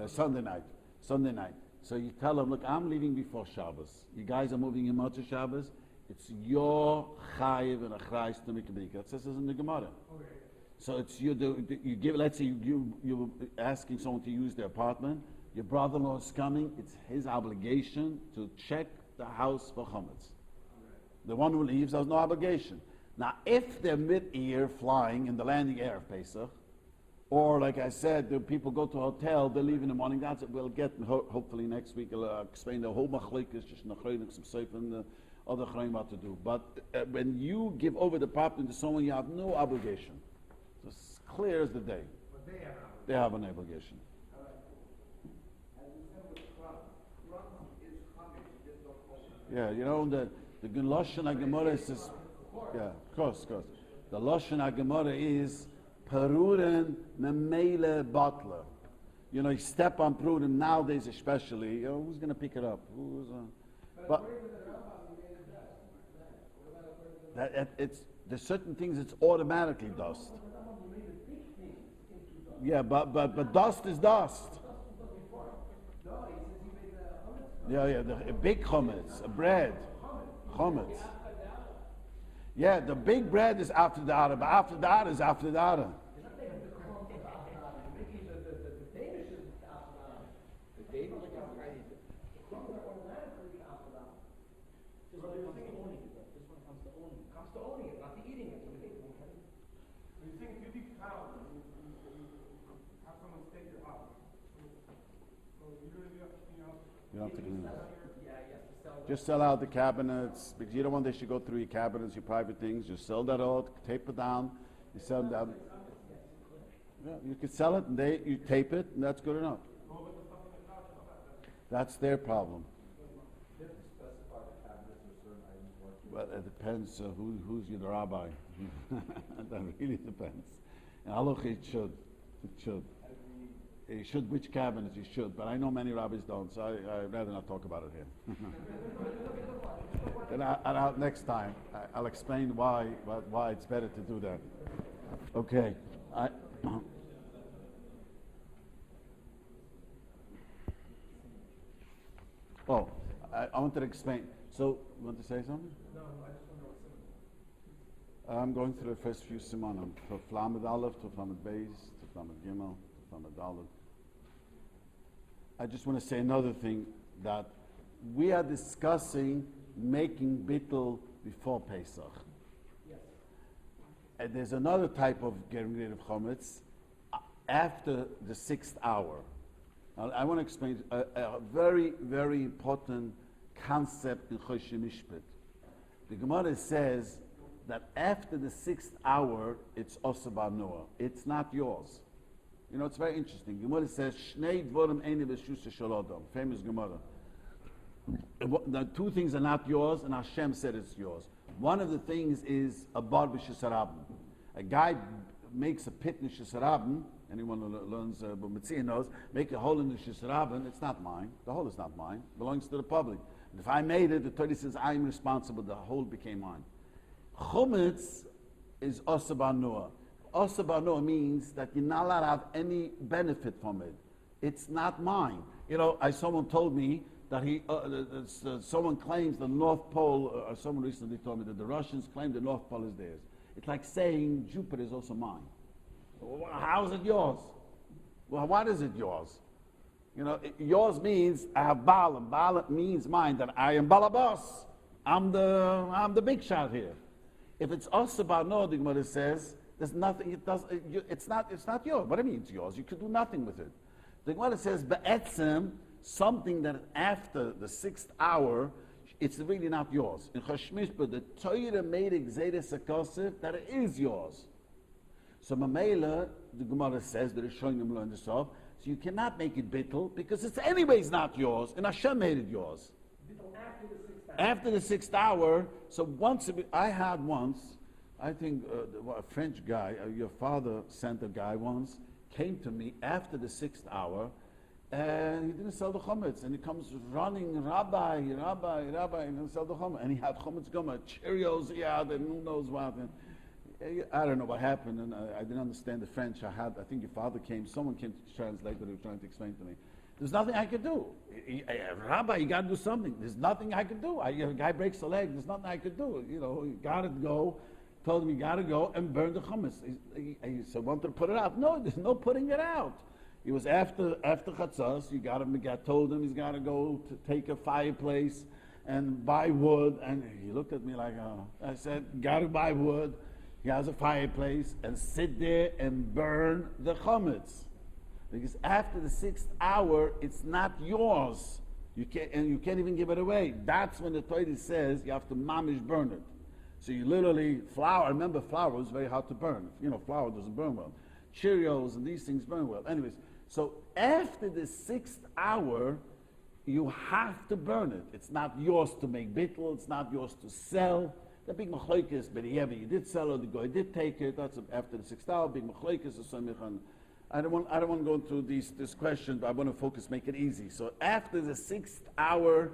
S2: Sunday night. So you tell them, look, I'm leaving before Shabbos. You guys are moving in Motzei Shabbos. It's your chayiv and a chayis to make a b'dika. That says this in the Gemara.
S8: Okay.
S2: So it's you give. Let's say you're asking someone to use their apartment. Your brother-in-law is coming. It's his obligation to check the house for chametz. The one who leaves has no obligation. Now, if they're mid-year flying in the landing air of Pesach, or like I said, the people go to a hotel, they leave in the morning. That's it. We'll get hopefully next week. I'll explain the whole machlekes, just nachrein some seif and the other chrein what to do. But when you give over the property to someone, you have no obligation. It's clear as the day.
S8: But they have an obligation.
S2: They have an obligation. Yeah, you know the Lashon HaGemara says, yeah, of course. The Lashon HaGemara is Peruren Memele Butler. You know, you step on Peruren nowadays, especially. You know, who's going to pick it up? But it's there's certain things it's automatically dust. Yeah, but dust is dust. Yeah, a big chametz, a bread, chametz. Yeah, the big bread is after the Ada, but after the Ada is after the Ada. You don't have to clean it. Just sell out the cabinets because you don't want they should go through your cabinets, your private things. Just sell that out, tape it down. You sell them down. Yeah, you can sell it and you tape it, and that's good enough. That's their problem. Well, it depends who's your rabbi. That really depends. In Halacha, it should. You should, which cabinets you should, but I know many rabbis don't, so I'd rather not talk about it here. And next time, I'll explain why it's better to do that. Okay. I wanted to explain. So, you want to say something?
S8: No, I just want to know what's
S2: I'm going through the first few simanim, to Flamed Aleph, to Flamed Beis, to Flamed Gimel, to Flamed Dalet. I just want to say another thing, that we are discussing making bittul before Pesach.
S5: Yes.
S2: And there's another type of getting rid of chametz after the 6th hour. Now, I want to explain a very, very important concept in Choshe Mishpat. The Gemara says that after the 6th hour, it's Osabar Noah. It's not yours. You know, it's very interesting. Gemara says, Shnei dvorim eini b'shusha shel adam. Famous Gemara. The two things are not yours, and Hashem said it's yours. One of the things is a bar b'shisarabim. A guy makes a pit in shisarabim. Anyone who learns B'Metzia knows, make a hole in the shisarabim, it's not mine. The hole is not mine. It belongs to the public. And if I made it, the Torah says I'm responsible. The hole became mine. Chumetz is Osabar Noah. Osabar Noah means that you're not allowed to have any benefit from it. It's not mine. You know, someone told me that someone claims the North Pole, someone recently told me that the Russians claim the North Pole is theirs. It's like saying Jupiter is also mine. Well, how is it yours? Well, what is it yours? You know, yours means I have Baalam. Baalam means mine, that I am Balabas. I'm the big shot here. If it's Osabar Noah, the Gemara says, There's nothing, it's not yours. What do you mean it's yours? You could do nothing with it. The Gemara says, be'etzem, something that after the 6th hour, it's really not yours. In Chashmishpa, the Torah made Gzeres HaKosef that it is yours. So Mamela, the Gemara says, the Rishonim learned this off, so you cannot make it bittul, because it's anyways not yours, and Hashem made it yours. After the 6th hour, so I had once, I think a French guy, your father sent a guy once, came to me after the 6th hour, and he didn't sell the chametz, and he comes running, Rabbi, and he didn't sell the chametz, and he had chametz goma, Cheerios, and who knows what, and I don't know what happened, and I didn't understand the French. I think your father came, someone came to translate what he was trying to explain to me. There's nothing I could do. Rabbi, you got to do something. There's nothing I could do. A guy breaks a leg. There's nothing I could do. You got to go. Told him you got to go and burn the chametz. He said, wanted to put it out. No, there's no putting it out. It was after chatzos. Told him he's got to go to take a fireplace and buy wood. And he looked at me like, I said, got to buy wood. He has a fireplace and sit there and burn the chametz. Because after the 6th hour, it's not yours. You can't even give it away. That's when the Torah says you have to mamish burn it. So you literally, flour, remember flour is very hard to burn. Flour doesn't burn well. Cheerios and these things burn well. Anyways, so after the 6th hour, you have to burn it. It's not yours to make bittul, it's not yours to sell. The big machlokes, but you did sell it, the guy did take it. That's after the 6th hour. Big machlokes or something. I don't want to go into this question, but I want to focus, make it easy. So after the 6th hour,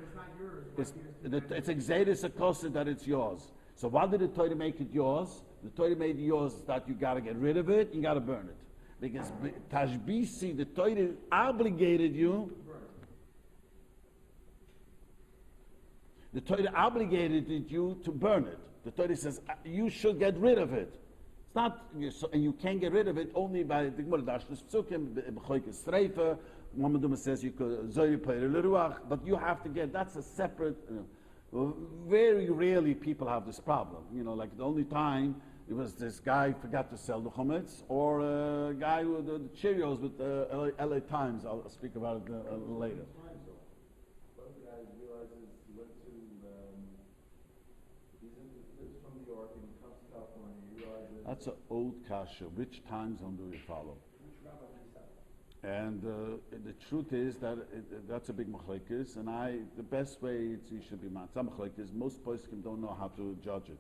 S2: it's Gzeres HaKosef that it's yours. So why did the Torah make it yours? The Torah made it yours that you got to get rid of it, you got to burn it. Because Tashbisi, the Torah obligated you. The Torah obligated you to burn it. The Torah says you should get rid of it. It's not, and you can't get rid of it only by the Gemara Dashnis Psukim, B'choikes Streifer. Mamaduma says you could Zoyi Peir L'Ruach, but you have to get. That's a separate. Very rarely people have this problem. Like the only time it was this guy forgot to sell the chametz, or a guy with the Cheerios with the LA Times. I'll speak about it a little later. That's an old kasha. Which time zone do we follow? And the truth is that that's a big machlekes, and the best way you should be some machlekes. Most poskim don't know how to judge it.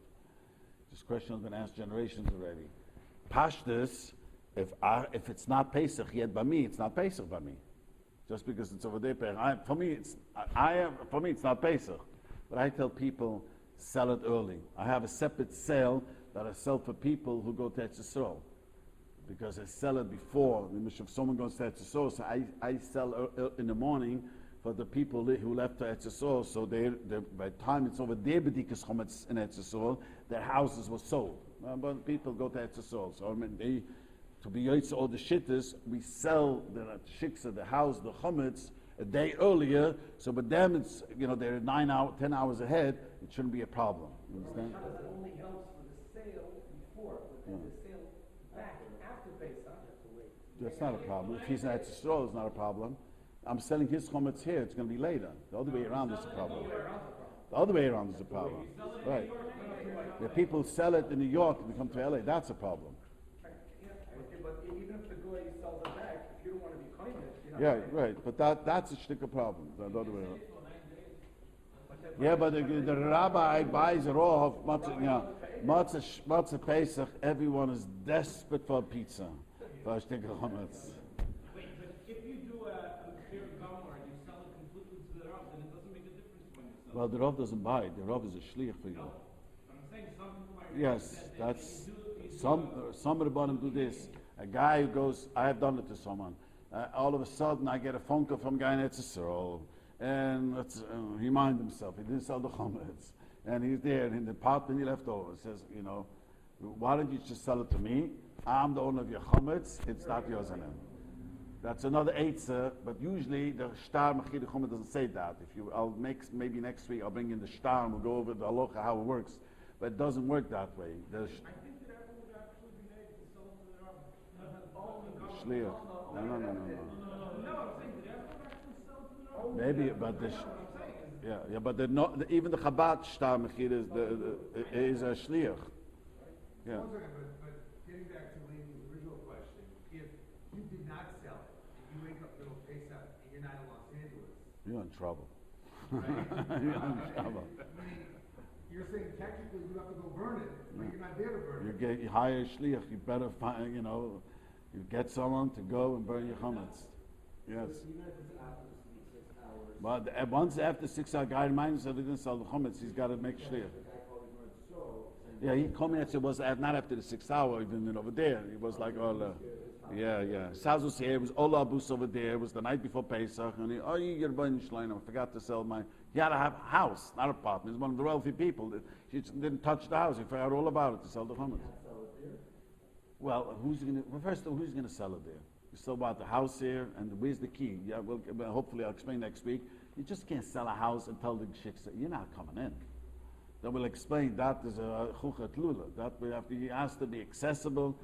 S2: This question has been asked generations already. Pashtus, if it's not Pesach yet by me, it's not Pesach by me. Just because it's over there, for me it's not Pesach. But I tell people sell it early. I have a separate sale that I sell for people who go to Eretz Yisrael, because I sell it before. If someone goes to Eretz Yisrael, so I sell in the morning for the people who left to Eretz Yisrael, so by the time it's over their bedikas chametz in Eretz Yisrael, their houses were sold. But people go to Eretz Yisrael, so to be yoitz all the shittas, we sell the shiksa, the house, the chametz a day earlier. So with them, it's they're 10 hours ahead. It shouldn't be a problem. You understand?
S1: Only helps for the sale before, but then the sale back after Pesach.
S2: That's not a problem. If he's at Yisrael, it's not a problem. I'm selling his chametz here. It's going to be later. The other way around is a problem. The other way around is a problem. Right. The people sell it in New York and they come to LA. That's a problem.
S1: But even if the guy sells it back, if you don't want to be kind of
S2: Yeah, right. But that's a shtickle problem. The other way around. Yeah, but the rabbi buys it off. Matzah Pesach, everyone is desperate for a pizza. For a shtickle chametz.
S6: Wait, but if you do a clear gummer and you sell it completely to the Rav, then it doesn't make a difference when you sell it.
S2: Well, the Rav doesn't buy it. The Rav is a shliach for you.
S6: No, I'm saying some people might
S2: Yes, that's some of the bottom do this. A guy who goes, I have done it to someone. All of a sudden, I get a phone call from a guy in Eretz Yisrael, and he minded himself. He didn't sell the chametz, and he's there in the apartment he left over. Says, why don't you just sell it to me? I'm the owner of your chametz. It's not yours anymore. That's another eitzah, but usually the shtar machir chametz doesn't say that. Maybe next week I'll bring in the shtar and we'll go over the halacha how it works. But it doesn't work that way.
S6: I think that would actually be negative.
S2: shliach. No.
S6: No, I'm saying, did everyone actually sell to their own?
S2: Maybe, but yeah, but even the Chabad shtar mechira is a shliach. Yeah.
S8: One second, but getting back to Lainey's original question, if you did not sell it, and you wake up middle of Pesach and you're not in Los Angeles,
S2: You're in trouble.
S8: right?
S2: You're in trouble.
S8: You're saying technically you have to go burn it, but you're not there to burn it.
S2: You hire a shliach. You better find, you get someone to go and burn your chametz. Yes.
S5: Even if it's after the 6 hours.
S2: But once after 6 hours, guy reminds us he didn't sell the chametz. He's got to make shliach.
S5: The guy called him so.
S2: Yeah, he called me and said it was not after the 6 hour, even over there. He was like, yeah. Saz was here, it was Ola Abus over there, it was the night before Pesach, and you're buying Shlein, I forgot to sell my. He had to have a house, not an apartment. He's one of the wealthy people. He didn't touch the house, he forgot all about it to sell the chametz. Well, first of all, who's going to sell it there? You sell about the house here, and where's the key? Yeah, well, hopefully I'll explain next week. You just can't sell a house and tell the shiksa, you're not coming in. Then we'll explain that is a chuchat lula. That it has to be accessible.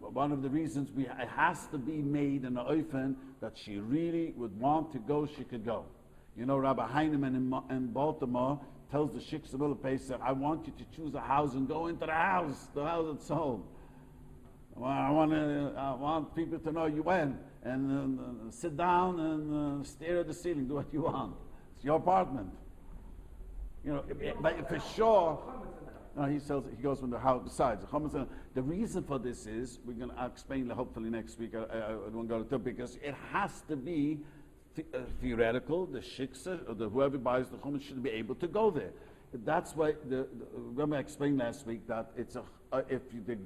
S2: One of the reasons it has to be made in an oifen that she really would want to go, she could go. Rabbi Heinemann in Baltimore tells the Shiksa Pesach, I want you to choose a house and go into the house that's sold. I want people to know you went and sit down and stare at the ceiling, do what you want. It's your apartment. But for sure, he goes from the house. Besides, the reason for this is we're going to explain hopefully next week. I won't go into it because it has to be theoretical. The shiksa or whoever buys the chametz should be able to go there. That's why Rabbi explained last week that it's if the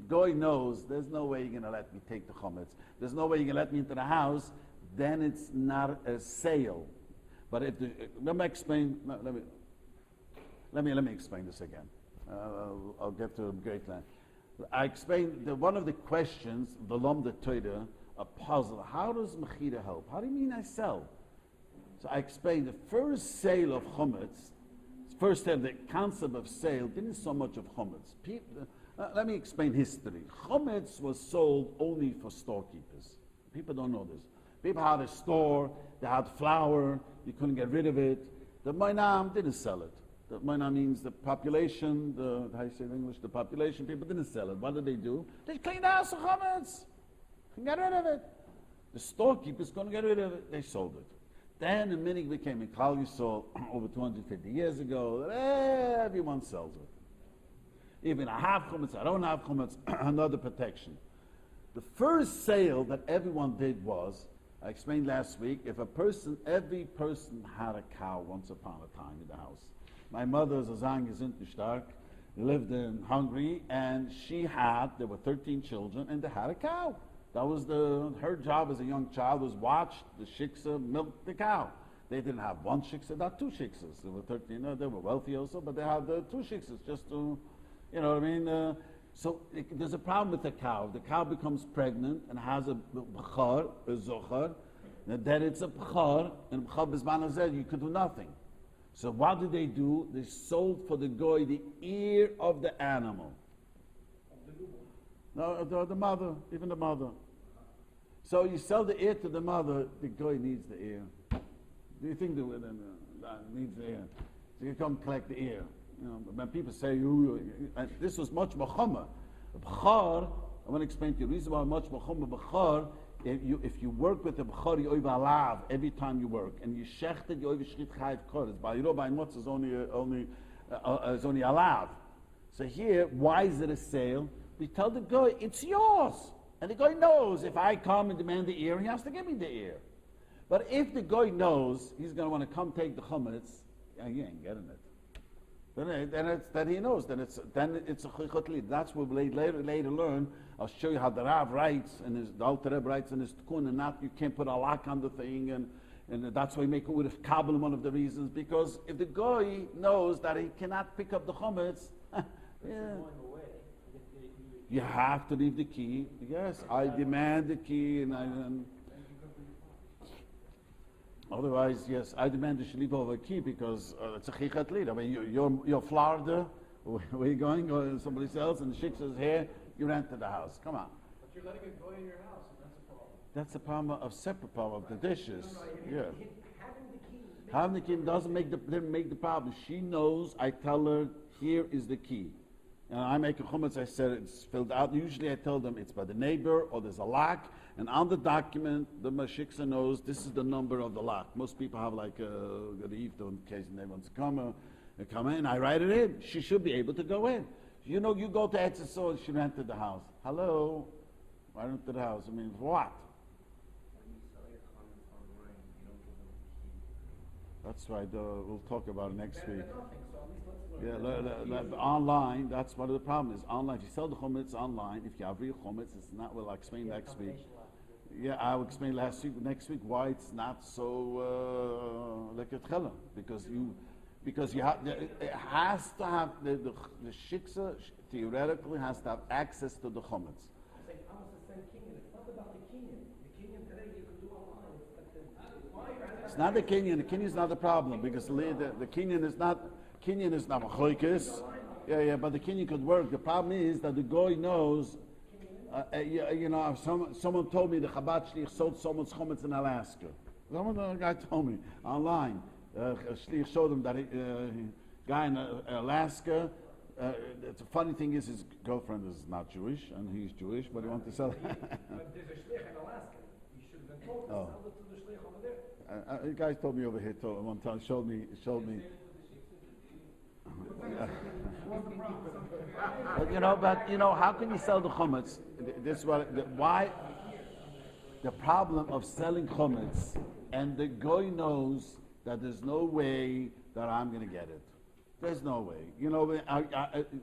S2: guy knows there's no way you're going to let me take the chametz. There's no way you're going to let me into the house. Then it's not a sale. But if Rabbi explained, let me explain this again. I'll get to a great line. I explained that one of the questions, the Lomda Torah, a puzzle. How does Mechira help? How do you mean I sell? So I explained the first sale of chametz, the concept of sale didn't so much of chametz. Let me explain history. Chametz was sold only for storekeepers. People don't know this. People had a store, they had flour, you couldn't get rid of it. The Moinam didn't sell it. The Moinam means the population, how you say in English, the population, people didn't sell it. What did they do? They cleaned the house of chametz. Couldn't get rid of it. The storekeepers couldn't get rid of it. They sold it. Then the minig became a Klal Yisrael over 250 years ago. That everyone sells it. Even I have chametz, I don't have chametz, another protection. The first sale that everyone did was, I explained last week, every person had a cow once upon a time in the house. My mother, Zazang Gesundestark, lived in Hungary, and there were 13 children, and they had a cow. That was her job as a young child was watch the shiksa milk the cow. They didn't have one shiksa, not two shiksas. There were 13, they were wealthy also, but they had two shiksas just to, so there's a problem with the cow. The cow becomes pregnant and has a b'char, a zochar, and then it's a b'char, and b'char b'zman hazeh, you could do nothing. So what did they do? They sold for the goy the ear of the animal. No, the mother, even the mother. So you sell the ear to the mother, the guy needs the ear. Do you think the woman needs the ear? So you come collect the ear. When people say, this was much machama. B'char, I want to explain to you, the reason why much machama, b'char, if you work with the b'char, you over alav every time you work. And you shechted, you over shchit chayiv kodesh. By motz is only alav. So here, why is it a sale? We tell the guy, it's yours. And the guy knows if I come and demand the ear, he has to give me the ear. But if the guy knows he's going to want to come take the chametz, you ain't getting it. Then he knows. Then it's a chichot lid. That's what we later learn. I'll show you how the Rav writes, and the Alter Rebbe writes in his Tikkun, and not you can't put a lock on the thing, and that's why we make it with Kabbalah, one of the reasons, because if the guy knows that he cannot pick up the chametz, you have to leave the key. Yes, I demand the key, and otherwise, yes, I demand you should leave over a key because it's a chichat lead. I mean, you're Florida, where are you going? Or somebody else, and the shik says here, you rent to the house. Come on.
S6: But you're letting it go in your house, and that's a problem.
S2: That's the problem of separate problem of the dishes. Yeah.
S1: Having the key.
S2: Having the key didn't make the problem. She knows. I tell her, here is the key. And I make a chumetz. I said it's filled out. Usually I tell them it's by the neighbor or there's a lock. And on the document, the mashiksa knows this is the number of the lock. Most people have like a leaf in case they want to come in. I write it in. She should be able to go in. You know, you go to Etziso and she rented the house. Hello, I rented the house. I mean, for what?
S4: When you sell your comments online, you don't give them the key.
S2: That's right. We'll talk about it next week.
S1: Nothing, so at least let's learn.
S2: Yeah, online, that's one of the problems. Online, if you sell the chumetz online, if you have real chumetz, it's not, well, I'll explain next week. Yeah, I'll explain next week why it's not so like a tchelah. Because you have, it has to have, the shiksa theoretically has to have access to the chumetz.
S1: I'm saying almost the same kinyan. It's not about the kinyan. The kinyan today you can do online.
S2: It's not the kinyan. The kinyan is not the problem because the kinyan is not a choikis. Yeah, but the kinyan could work. The problem is that the goy knows. You know, someone told me the Chabad shliach sold someone's chumetz in Alaska. A guy told me online. Shliach showed him that guy in Alaska. The funny thing is his girlfriend is not Jewish and he's Jewish, but he wanted to sell it.
S1: But there's a shliach in Alaska. You should have been told to sell it to the shliach over there.
S2: The guy told me over here one time. Showed me. But how can you sell the chumetz? This is why the problem of selling chumetz, and the goy knows that there's no way that I'm going to get it. There's no way. You know,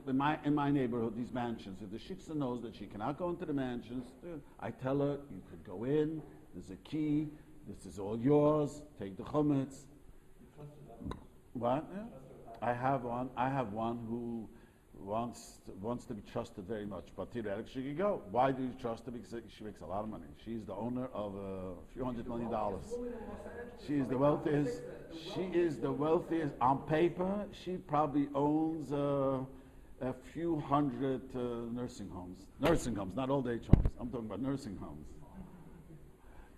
S2: in my neighborhood, these mansions, if the shiksa knows that she cannot go into the mansions, I tell her, you could go in, there's a key, this is all yours, take the chumetz. What? Yeah. I have one who wants to be trusted very much, but theoretically she can go. Why do you trust her? Because she makes a lot of money. She's the owner of a few $100 million. She is the wealthiest. She is the wealthiest on paper. She probably owns a few hundred nursing homes. Nursing homes, not old age homes. I'm talking about nursing homes.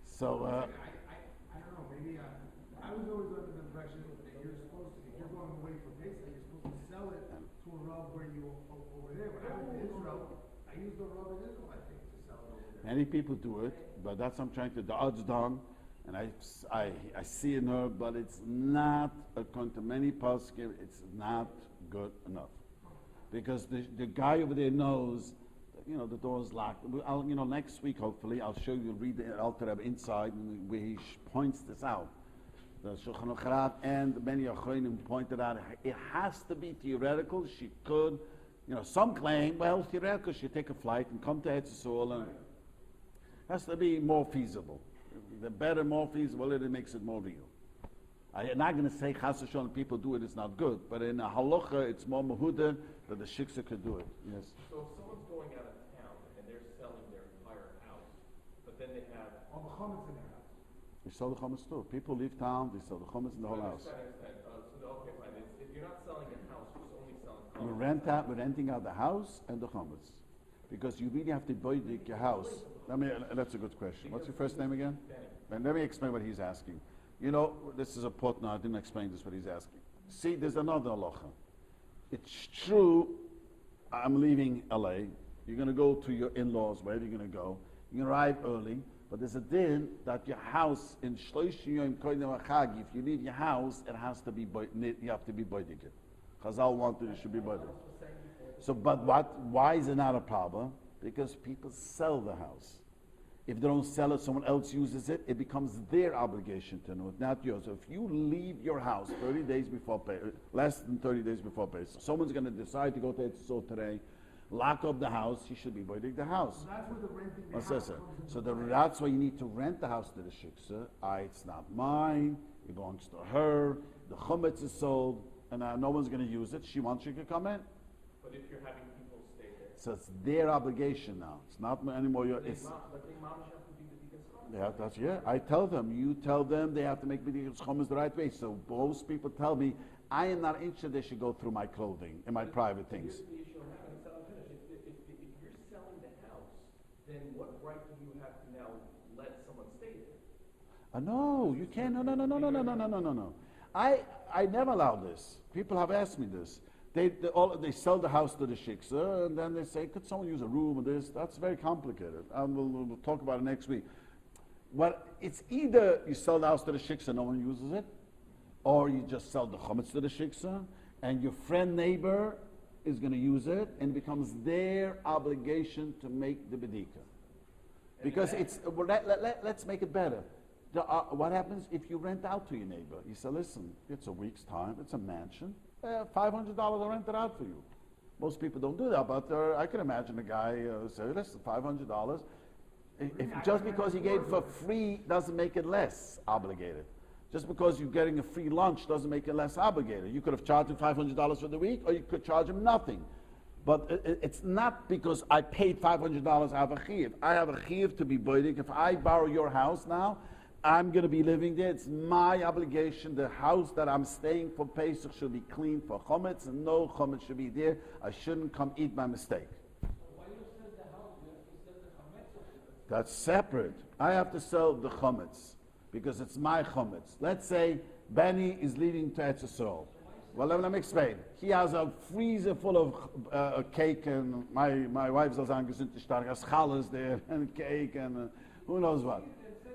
S2: So.
S8: I don't know. Maybe I was always under the impression that you're supposed to, if you're going away for Pesach, you're supposed to sell it to a rub where you over there. When I was in Israel, I used the rub in Israel, I think, to sell it over there.
S2: Many people do it, but that's what I'm trying to. The odds done, and I see in her, but it's not according to many poskim. It's not good enough because the guy over there knows. You know, the door is locked. Next week, hopefully, I'll show you, read the Alter Rebbe inside, where he points this out. The Shulchan Aruch and many Elchonon pointed out, it has to be theoretical. She could, some claim, well, theoretical, she take a flight and come to Etzisol, and it has to be more feasible. The better, more feasible, it makes it more real. I'm not going to say Chas v'Shalom, people do it, it's not good, but in a halacha, it's more mehuda that the shiksa could do it. Yes.
S6: So if someone's going out of town and they're selling their entire house, but then they have
S8: All the chametz in their house.
S2: They sell the chumetz too. People leave town, they sell the chumetz in the whole house.
S6: Okay, fine. If you're not selling a house, you're just only selling
S2: We're renting out the house and the chumetz. Because you really have to buy your house. That's a good question. What's your first name again? And let me explain what he's asking. This is a pot now, I didn't explain this, what he's asking. See, there's another halacha. It's true, I'm leaving LA. You're going to go to your in-laws, wherever you're going to go. You can arrive early, but there's a din that your house in Shloshim Yom Koydem HaChag, if you leave your house, it has to be you have to be boidig. Chazal wanted it should be boidig. So, but why is it not a problem? Because people sell the house. If they don't sell it, someone else uses it, it becomes their obligation to know it, not yours. So if you leave your house 30 days before less than 30 days before Pesach, someone's going to decide to go to Etzisol today, lock up the house, he should be boidig the house.
S8: So that's where the renting the house comes into
S2: That's why you need to rent the house to the shiksa. It's not mine, it belongs to her, the chumetz is sold, and no one's going to use it. She wants you to come in.
S6: But if you're having people stay there.
S2: So it's their obligation now. It's not anymore your. It's, I tell them. You tell them they have to make b'dikas chomas the right way. So most people tell me, I am not interested. They should go through my clothing and my private things.
S6: Here's the issue I'm having. If you're selling the house, then what right do you have to now let someone stay there?
S2: No, you can't. No. I never allow this. People have asked me this. They sell the house to the shiksa, and then they say, could someone use a room or this? That's very complicated. We'll talk about it next week. Well, it's either you sell the house to the shiksa, no one uses it, or you just sell the chametz to the shiksa, and your friend, neighbor is going to use it, and it becomes their obligation to make the bedika. Because let's make it better. What happens if you rent out to your neighbor? You say, listen, it's a week's time, it's a mansion, $500 I rent it out for you. Most people don't do that, but I can imagine a guy say, listen, $500. Just because he gave it for free doesn't make it less obligated. Just because you're getting a free lunch doesn't make it less obligated. You could have charged him $500 for the week, or you could charge him nothing. But it's not because I paid $500 I have a chiyuv. I have a chiyuv to be boidik. If I borrow your house now, I'm going to be living there. It's my obligation. The house that I'm staying for Pesach should be clean for chametz, and no chametz should be there. I shouldn't come eat by mistake.
S5: Why you sell the house? You have to sell the chametz.
S2: That's separate. I have to sell the chametz because it's my chametz. Let's say Benny is leaving to Eretz Yisrael. Well, let me explain. He has a freezer full of cake, and my wife says, "I'm going to start challahs there and cake and who knows what."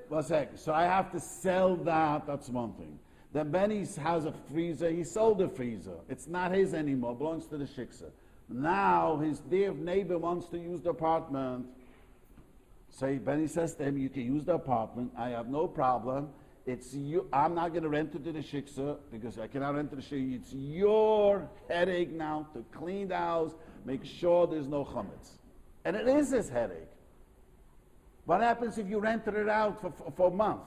S2: 1 second. So I have to sell that. That's one thing. Then Benny has a freezer. He sold the freezer. It's not his anymore. It belongs to the shiksa. Now his dear neighbor wants to use the apartment. So Benny says to him, "You can use the apartment. I have no problem. It's you. I'm not going to rent it to the shiksa because I cannot rent it to the shiksa. It's your headache now to clean the house, make sure there's no chametz." And it is his headache. What happens if you rented it out for a month?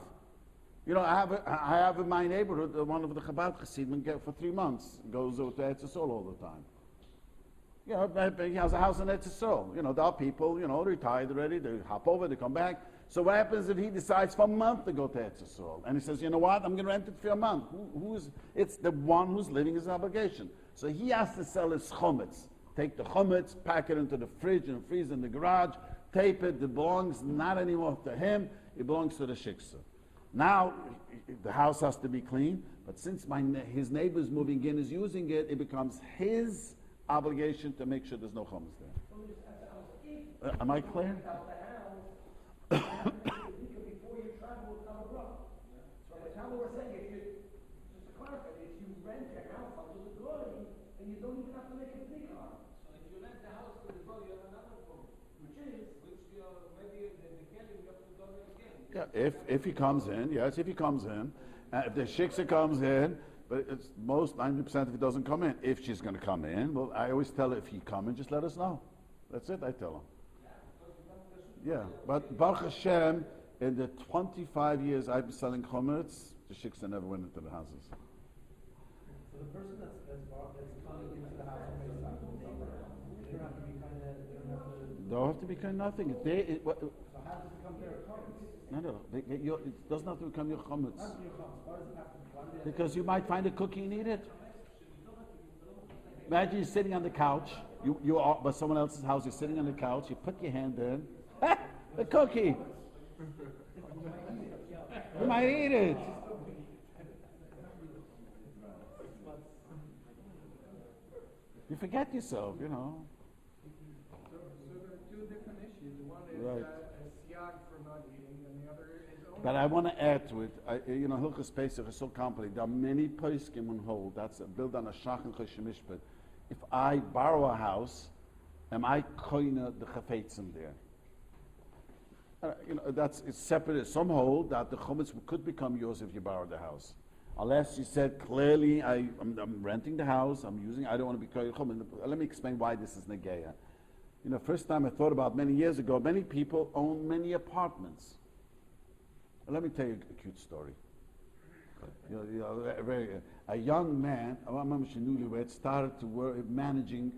S2: You know, I have in my neighborhood one of the Chabad Chassidim for 3 months goes to Eretz Yisrael all the time. You know, he has a house in Eretz Yisrael. You know, there are people, you know, retired already. They hop over, they come back. So what happens if he decides for a month to go to Eretz Yisrael? And he says, you know what, I'm going to rent it for a month. It's the one who's living his obligation. So he has to sell his chametz. Take the chametz, pack it into the fridge and freeze in the garage, tape it. It belongs not anymore to him. It belongs to the shiksa. Now, the house has to be clean, but since his neighbor's moving in is using it, it becomes his obligation to make sure there's no chametz there. Am I clear?
S1: Before you travel with another brother. So the Tauber was saying, just to clarify, if you rent your house out to the goy, then you don't even have to make a big car.
S5: So if you rent the house to the brother, you have another problem. Maybe the kelly you have to go there again.
S2: Yeah, if he comes in, yes, if he comes in, if the shiksa comes in, but it's most 90% if he doesn't come in. If she's going to come in, well, I always tell her if he come in, just let us know. That's it, I tell her. Yeah, but Baruch Hashem, in the 25 years I've been selling chametz, the shiksa never went into the houses.
S7: So the person that's coming into the house, they don't have to be kind of,
S2: Don't have to become nothing.
S7: so how does it become their chametz?
S2: No, it doesn't have to become your chametz.
S7: Not your chametz. Why does it have to be?
S2: Because you might find a cookie and eat it. Imagine you're sitting on the couch, you are by someone else's house, you're sitting on the couch, you put your hand in, the cookie. You might eat it. You forget yourself, you know.
S8: So there are two different issues. One is
S2: Right.
S8: a siyag for not eating, and the other is only.
S2: But I want to add to it, you know, Hilchos Pesach is so complicated. There are many poskim on hold. That's built on a shach and cheshemishpet. If I borrow a house, am I koina the chafetzim there? You know, it's separate. Some hold that the chametz could become yours if you borrow the house. Unless you said clearly, I'm renting the house, I'm using, I don't want to be koina chametz. Let me explain why this is negeya. You know, first time I thought about many years ago, many people own many apartments. Let me tell you a cute story. A young man, I remember newlywed, started to work managing.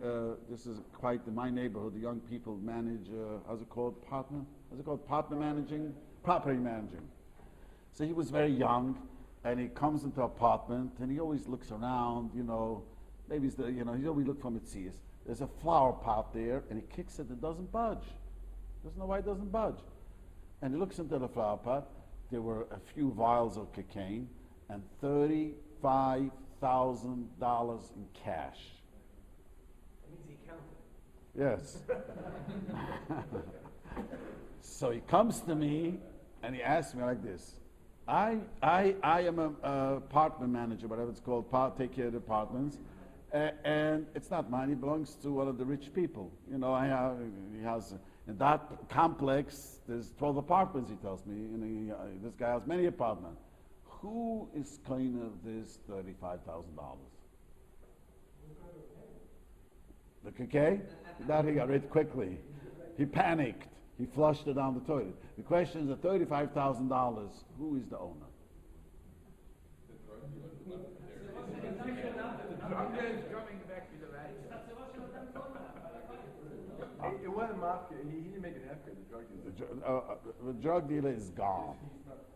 S2: This is quite in my neighborhood. The young people manage. How's it called? Partner. How's it called? Partner managing. Property managing. So he was very young, and he comes into an apartment, and he always looks around. You know, maybe he always looks for mitzias. There's a flower pot there, and he kicks it. It doesn't budge. Doesn't know why it doesn't budge. And he looks into the flower pot. There were a few vials of cocaine and $35,000 in cash.
S5: That means he counted.
S2: Yes. So he comes to me and he asks me like this. I am a apartment manager, whatever it's called, take care of the apartments. And it's not mine, it belongs to one of the rich people. You know, he has, in that complex, there's 12 apartments, he tells me, and this guy has many apartments. Who is kind of this $35,000? The cocaine? That he got rid quickly. He panicked. He flushed it down the toilet. The question is, the $35,000, who is the owner?
S3: The drug dealer is coming back to the light.
S9: It wasn't mafia. He didn't make it happen. The drug dealer.
S2: The drug dealer is gone.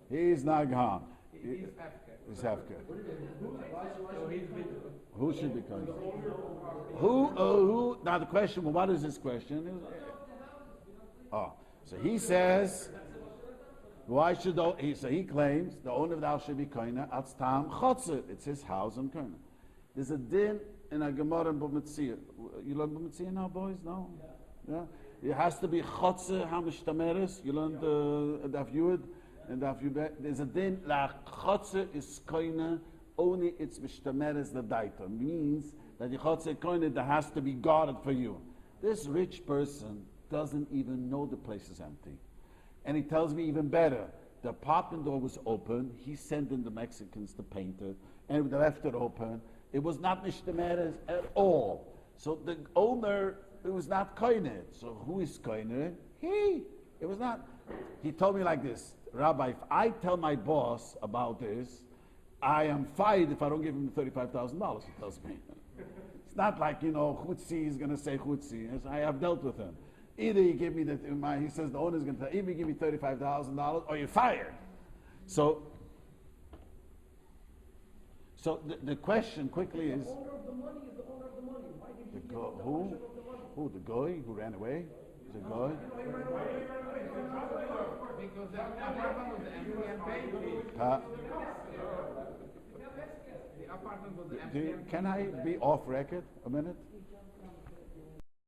S2: He's not gone.
S3: He's African.
S2: He's African.
S3: So he's with
S2: Who should be coming? Who? Now the question. Well, what is this question? Oh, so he says, why should he claims the owner of the house should be koina at tam chotzer. It's his house and koina. There's a din in a Gemara in B'Metzia. You learn B'Metzia now, boys? No? Yeah? It has to be chotzer hamishtameres. You learned Daf Yud and Daf Yud. There's a din la chotzer is koina. Only it's mishtameres the daita. Means that the chotzer koina that has to be guarded for you. This rich person doesn't even know the place is empty. And he tells me even better. The apartment door was open. He sent in the Mexicans to paint it. And they left it open. It was not mishtameres at all. So the owner, it was not koine. So who is koine? He. It was not. He told me like this, Rabbi, if I tell my boss about this, I am fired if I don't give him the $35,000, he tells me. It's not like, Chutzi is going to say Chutzi. I have dealt with him. Either you give me he says the owner's going to tell, either you give me $35,000 or you're fired. So the question quickly is,
S5: The owner of the money is the owner of the money. Why did he give the
S2: who?
S5: ownership of the money?
S2: Who? The guy who ran away? Is it guy?
S3: because the apartment was empty and paid.
S2: Uh,
S3: The apartment was empty and
S2: Can I be off record a minute?